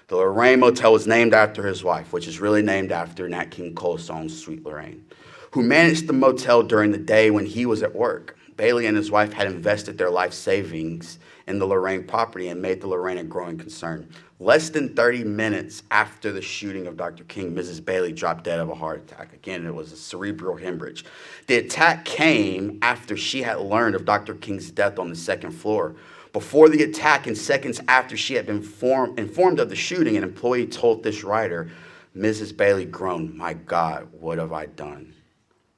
The Lorraine Motel was named after his wife, which is really named after Nat King Cole's song, Sweet Lorraine, who managed the motel during the day when he was at work. Bailey and his wife had invested their life savings in the Lorraine property and made the Lorraine a growing concern. Less than 30 minutes after the shooting of Dr. King, Mrs. Bailey dropped dead of a heart attack. Again, it was a cerebral hemorrhage. The attack came after she had learned of Dr. King's death on the 2nd floor. Before the attack and seconds after she had been informed of the shooting, an employee told this writer, Mrs. Bailey groaned, "My God, what have I done?"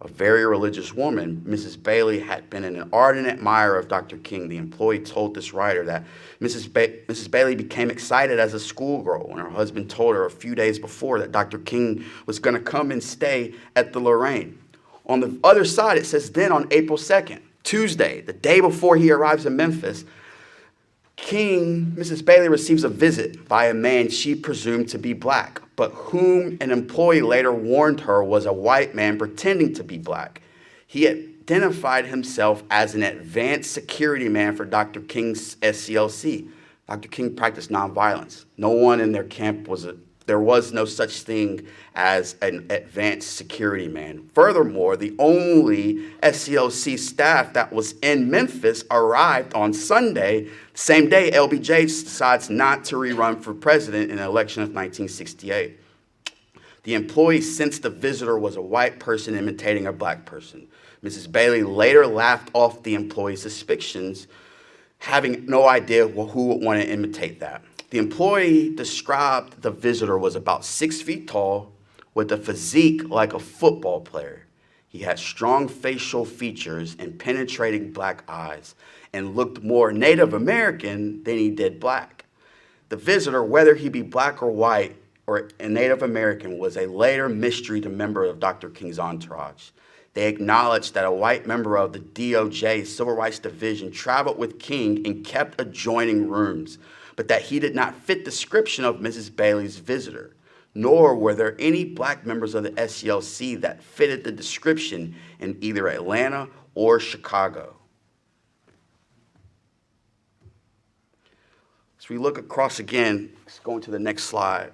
A very religious woman, Mrs. Bailey had been an ardent admirer of Dr. King. The employee told this writer that Mrs. Bailey became excited as a schoolgirl when her husband told her a few days before that Dr. King was going to come and stay at the Lorraine. On the other side, it says, then on April 2nd, Tuesday, the day before he arrives in Memphis, Mrs. Bailey receives a visit by a man she presumed to be black, but whom an employee later warned her was a white man pretending to be black. He identified himself as an advanced security man for Dr. King's SCLC. Dr. King practiced nonviolence. No one in their camp there was no such thing as an advanced security man. Furthermore, the only SCLC staff that was in Memphis arrived on Sunday, same day LBJ decides not to rerun for president in the election of 1968. The employee sensed the visitor was a white person imitating a black person. Mrs. Bailey later laughed off the employee's suspicions, having no idea who would want to imitate that. The employee described the visitor was about 6 feet tall with a physique like a football player. He had strong facial features and penetrating black eyes and looked more Native American than he did black. The visitor, whether he be black or white or a Native American, was a later mystery to members of Dr. King's entourage. They acknowledged that a white member of the DOJ Civil Rights Division traveled with King and kept adjoining rooms, but that he did not fit the description of Mrs. Bailey's visitor, nor were there any black members of the SCLC that fitted the description in either Atlanta or Chicago. As we look across again, let's go into the next slide.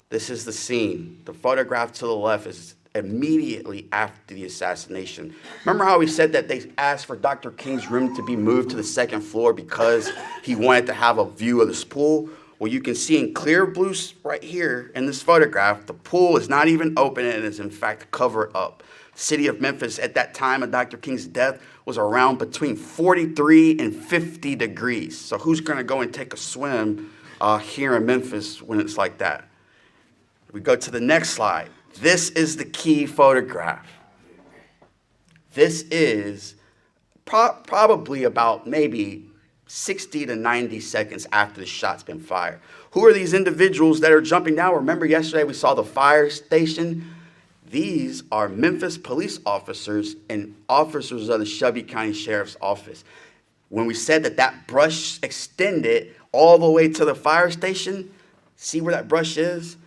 This is the scene. The photograph to the left is immediately after the assassination. Remember how we said that they asked for Dr. King's room to be moved to the second floor because he wanted to have a view of this pool? Well, you can see in clear blue right here in this photograph, the pool is not even open and is in fact covered up. The city of Memphis at that time of Dr. King's death was around between 43 and 50 degrees. So who's gonna go and take a swim here in Memphis when it's like that? We go to the next slide. This is the key photograph. This is probably about maybe 60 to 90 seconds after the shot's been fired. Who are these individuals that are jumping down? Remember yesterday we saw the fire station? These are Memphis police officers and officers of the Shelby County Sheriff's Office. When we said that that brush extended all the way to the fire station, see where that brush is?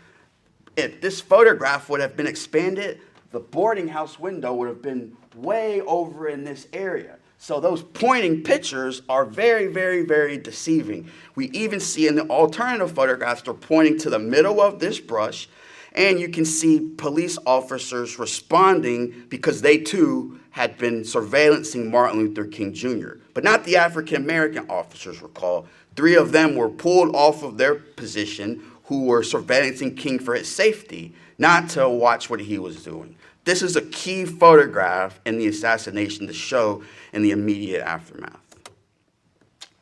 If this photograph would have been expanded, the boarding house window would have been way over in this area. So those pointing pictures are very, very, very deceiving. We even see in the alternative photographs, they're pointing to the middle of this brush, and you can see police officers responding because they too had been surveillancing Martin Luther King Jr., but not the African-American officers, recall. 3 of them were pulled off of their position who were surveillancing King for his safety, not to watch what he was doing. This is a key photograph in the assassination to show in the immediate aftermath.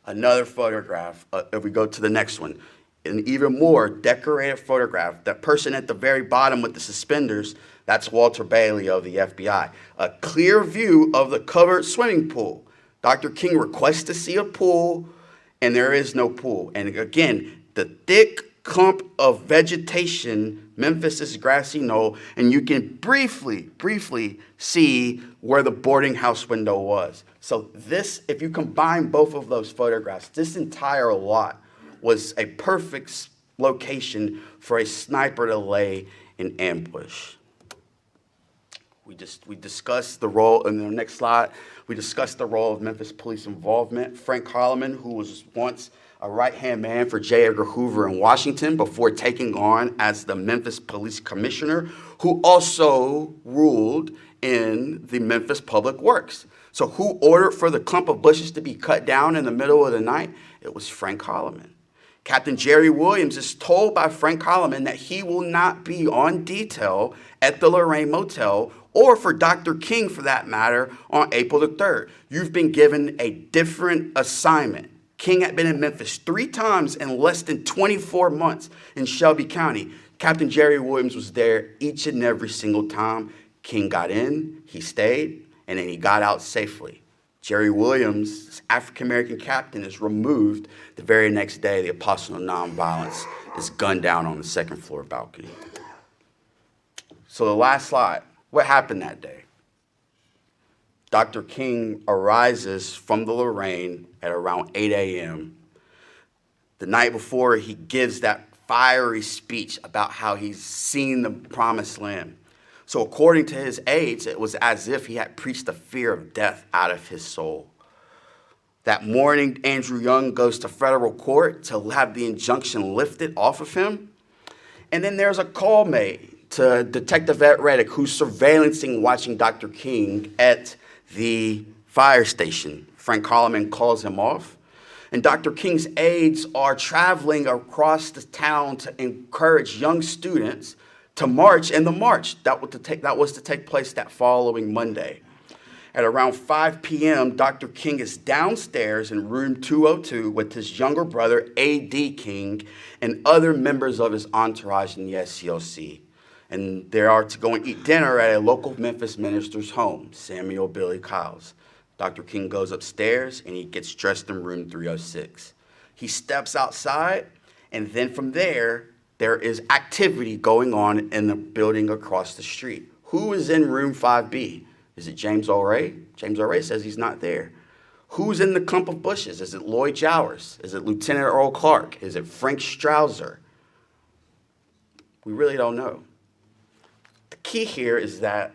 Another photograph, if we go to the next one, an even more decorated photograph. That person at the very bottom with the suspenders, that's Walter Bailey of the FBI. A clear view of the covered swimming pool. Dr. King requests to see a pool, and there is no pool. And again, the thick clump of vegetation, Memphis' grassy knoll, and you can briefly see where the boarding house window was. So this, if you combine both of those photographs, this entire lot was a perfect location for a sniper to lay in ambush. We discussed the role, in the next slide, we discussed the role of Memphis police involvement. Frank Harleman, who was once a right-hand man for J. Edgar Hoover in Washington before taking on as the Memphis Police Commissioner, who also ruled in the Memphis Public Works. So who ordered for the clump of bushes to be cut down in the middle of the night? It was Frank Harleman. Captain Jerry Williams is told by Frank Harleman that he will not be on detail at the Lorraine Motel, or for Dr. King for that matter, on April the 3rd. You've been given a different assignment. King had been in Memphis 3 times in less than 24 months in Shelby County. Captain Jerry Williams was there each and every single time. King got in, he stayed, and then he got out safely. Jerry Williams, African-American captain, is removed the very next day. The apostle of nonviolence is gunned down on the second floor balcony. So the last slide, what happened that day? Dr. King arises from the Lorraine at around 8 a.m. The night before, he gives that fiery speech about how he's seen the promised land. So according to his aides, it was as if he had preached the fear of death out of his soul. That morning, Andrew Young goes to federal court to have the injunction lifted off of him. And then there's a call made to Detective Ed Reddick, who's surveillancing watching Dr. King at the fire station. Frank Holloman calls him off. And Dr. King's aides are traveling across the town to encourage young students to march in the march that was to take place that following Monday. At around 5 p.m., Dr. King is downstairs in room 202 with his younger brother, A.D. King, and other members of his entourage in the SCLC. And they are to go and eat dinner at a local Memphis minister's home, Samuel Billy Kyle's. Dr. King goes upstairs and he gets dressed in room 306. He steps outside, and then from there is activity going on in the building across the street. Who is in room 5B? Is it James O'Ray? James O'Ray says he's not there. Who's in the clump of bushes? Is it Lloyd Jowers? Is it Lieutenant Earl Clark? Is it Frank Strouser? We really don't know. The key here is that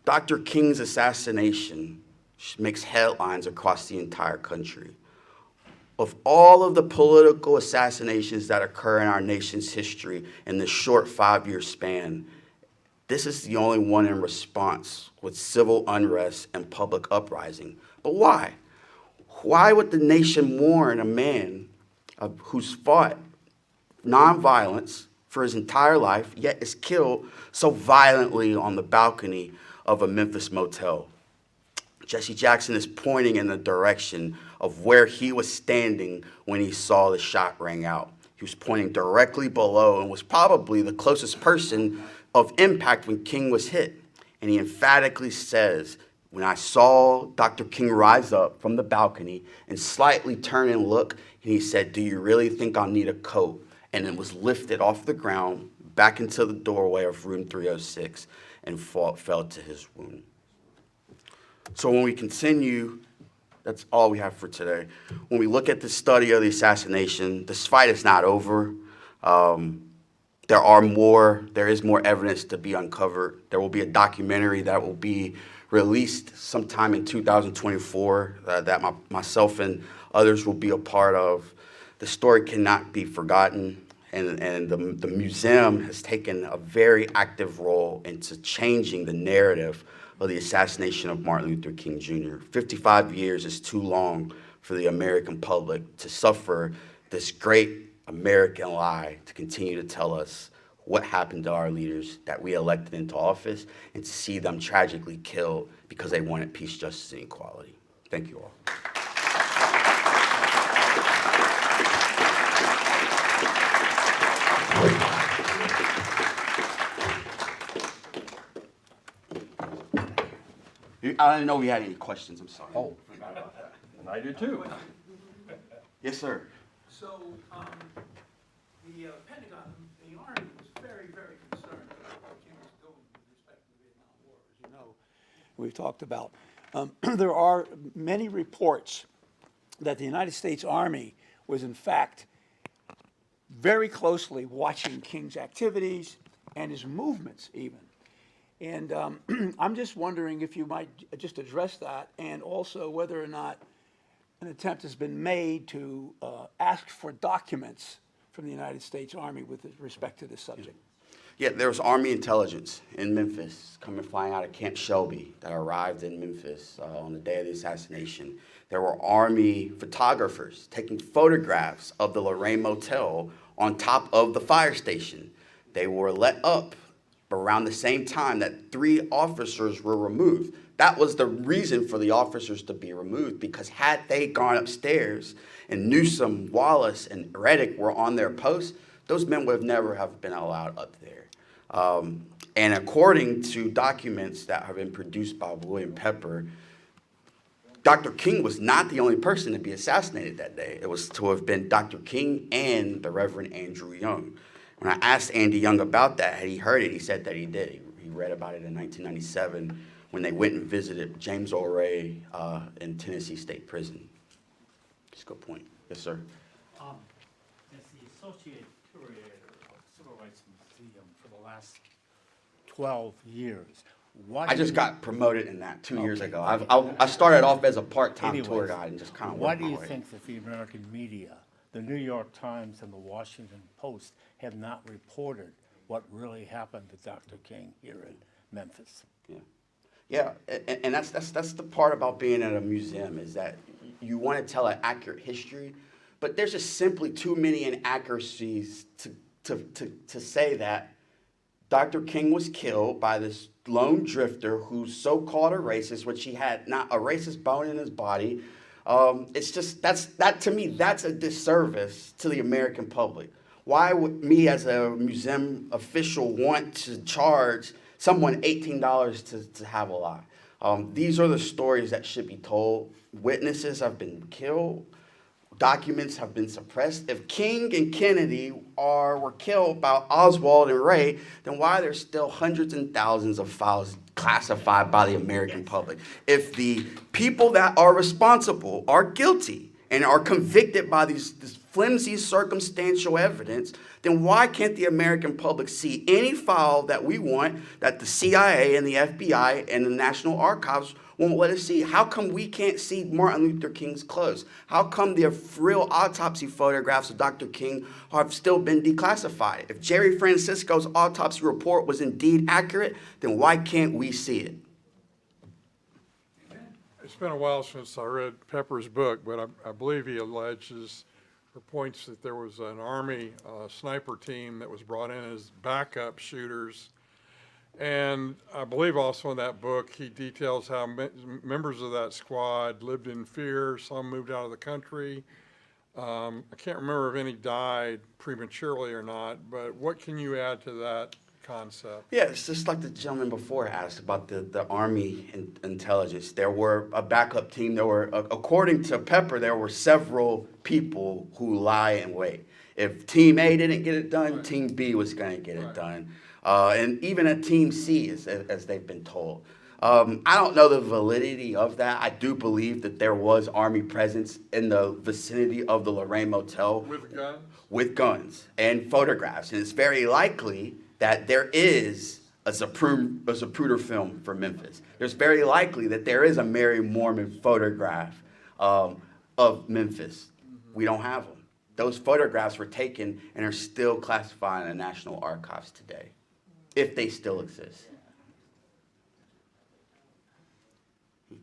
Dr. King's assassination makes headlines across the entire country. Of all of the political assassinations that occur in our nation's history in this short 5-year span, this is the only one in response with civil unrest and public uprising. But why? Why would the nation mourn a man who's fought nonviolence for his entire life, yet is killed so violently on the balcony of a Memphis motel? Jesse Jackson is pointing in the direction of where he was standing when he saw the shot ring out. He was pointing directly below and was probably the closest person of impact when King was hit. And he emphatically says, when I saw Dr. King rise up from the balcony and slightly turn and look, and he said, "Do you really think I'll need a coat?" And it was lifted off the ground back into the doorway of room 306 and fell to his wound. So when we continue, that's all we have for today. When we look at the study of the assassination, this fight is not over. There is more evidence to be uncovered. There will be a documentary that will be released sometime in 2024 that myself and others will be a part of. The story cannot be forgotten, and the museum has taken a very active role into changing the narrative of the assassination of Martin Luther King Jr. 55 years is too long for the American public to suffer this great American lie to continue to tell us what happened to our leaders that we elected into office, and to see them tragically killed because they wanted peace, justice, and equality. Thank you all. I didn't know we had any questions. I'm sorry. Oh, and I do too. Yes, sir. So the Pentagon, the Army was very, very concerned about what King was doing with respect to the Vietnam War, as you know. We've talked about. There are many reports that the United States Army was, in fact, very closely watching King's activities and his movements even. And I'm just wondering if you might just address that, and also whether or not an attempt has been made to ask for documents from the United States Army with respect to this subject. Yeah, there was Army intelligence in Memphis flying out of Camp Shelby that arrived in Memphis on the day of the assassination. There were Army photographers taking photographs of the Lorraine Motel on top of the fire station. They were let up around the same time that 3 officers were removed. That was the reason for the officers to be removed, because had they gone upstairs and Newsom, Wallace, and Reddick were on their posts, those men would have never have been allowed up there. And according to documents that have been produced by William Pepper, Dr. King was not the only person to be assassinated that day. It was to have been Dr. King and the Reverend Andrew Young. When I asked Andy Young about that, had he heard it, he said that he did. He read about it in 1997 when they went and visited James O'Ray in Tennessee State Prison. That's a good point. Yes, sir. As the Associate Curator of the Civil Rights Museum for the last 12 years, I just got promoted in that 2 years ago. I started off as a part-time tour guide and just kind of Why worked do my you way. think that the American media, the New York Times and the Washington Post, have not reported what really happened to Dr. King here in Memphis? Yeah, and that's the part about being at a museum is that you want to tell an accurate history, but there's just simply too many inaccuracies to say that Dr. King was killed by this lone drifter who's so-called a racist, which he had not a racist bone in his body. It's just, that to me, that's a disservice to the American public. Why would me as a museum official want to charge someone $18 to have a lie? These are the stories that should be told. Witnesses have been killed. Documents have been suppressed. If King and Kennedy were killed by Oswald and Ray, then why are there still hundreds and thousands of files classified by the American public? If the people that are responsible are guilty and are convicted by this flimsy circumstantial evidence, then why can't the American public see any file that we want that the CIA and the FBI and the National Archives won't let us see? How come we can't see Martin Luther King's clothes? How come the real autopsy photographs of Dr. King have still been declassified? If Jerry Francisco's autopsy report was indeed accurate, then why can't we see it? It's been a while since I read Pepper's book, but I believe he alleges or points that there was an Army sniper team that was brought in as backup shooters. And I believe also in that book, he details how members of that squad lived in fear. Some moved out of the country. I can't remember if any died prematurely or not, but what can you add to that concept? Yeah, it's just like the gentleman before asked about the Army intelligence. There were a backup team. There were, according to Pepper, there were several people who lie in wait. If Team A didn't get it done, Team B was going to get it done. And even a Team C, as they've been told. I don't know the validity of that. I do believe that there was Army presence in the vicinity of the Lorraine Motel. With guns? With guns and photographs. And it's very likely that there is a Zapruder film for Memphis. There's very likely that there is a Mary Mormon photograph of Memphis. We don't have them. Those photographs were taken and are still classified in the National Archives today, if they still exist.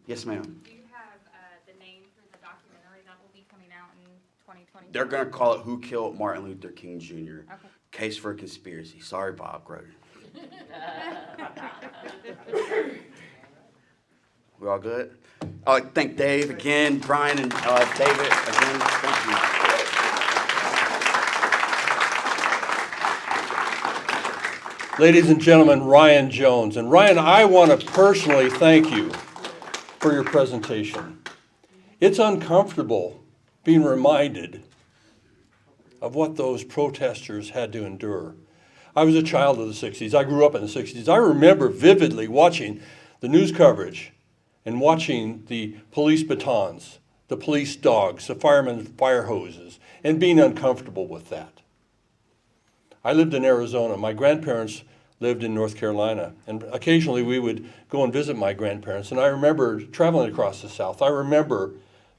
Yes, ma'am. Do you have the name for the documentary that will be coming out in 2020? They're going to call it Who Killed Martin Luther King Jr.? Okay. Case for a Conspiracy. Sorry, Bob wrote it. We all good? I'd like to thank Dave again, Brian and David again. Thank you. Ladies and gentlemen, Ryan Jones. And Ryan, I want to personally thank you for your presentation. It's uncomfortable being reminded of what those protesters had to endure. I was a child of the 60s. I grew up in the 60s. I remember vividly watching the news coverage and watching the police batons, the police dogs, the firemen's fire hoses, and being uncomfortable with that. I lived in Arizona. My grandparents lived in North Carolina, and occasionally we would go and visit my grandparents. And I remember traveling across the South. I remember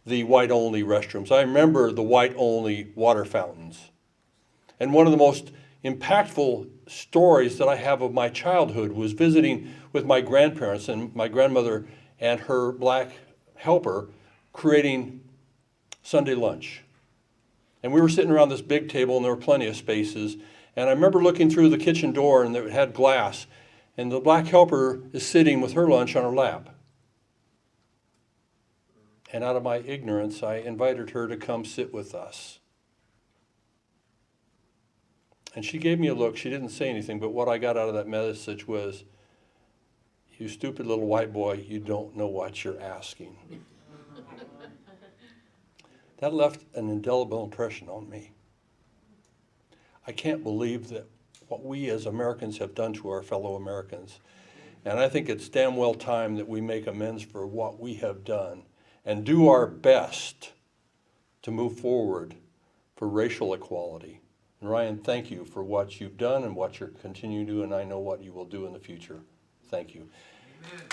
the white-only restrooms. I remember the white-only water fountains. And one of the most impactful stories that I have of my childhood was visiting with my grandparents and my grandmother and her black helper creating Sunday lunch. And we were sitting around this big table, and there were plenty of spaces. And I remember looking through the kitchen door, and it had glass, and the black helper is sitting with her lunch on her lap. And out of my ignorance, I invited her to come sit with us. And she gave me a look. She didn't say anything, but what I got out of that message was, "You stupid little white boy, you don't know what you're asking." That left an indelible impression on me. I can't believe that what we as Americans have done to our fellow Americans. And I think it's damn well time that we make amends for what we have done and do our best to move forward for racial equality. And Ryan, thank you for what you've done and what you're continuing to do, and I know what you will do in the future. Thank you. Amen.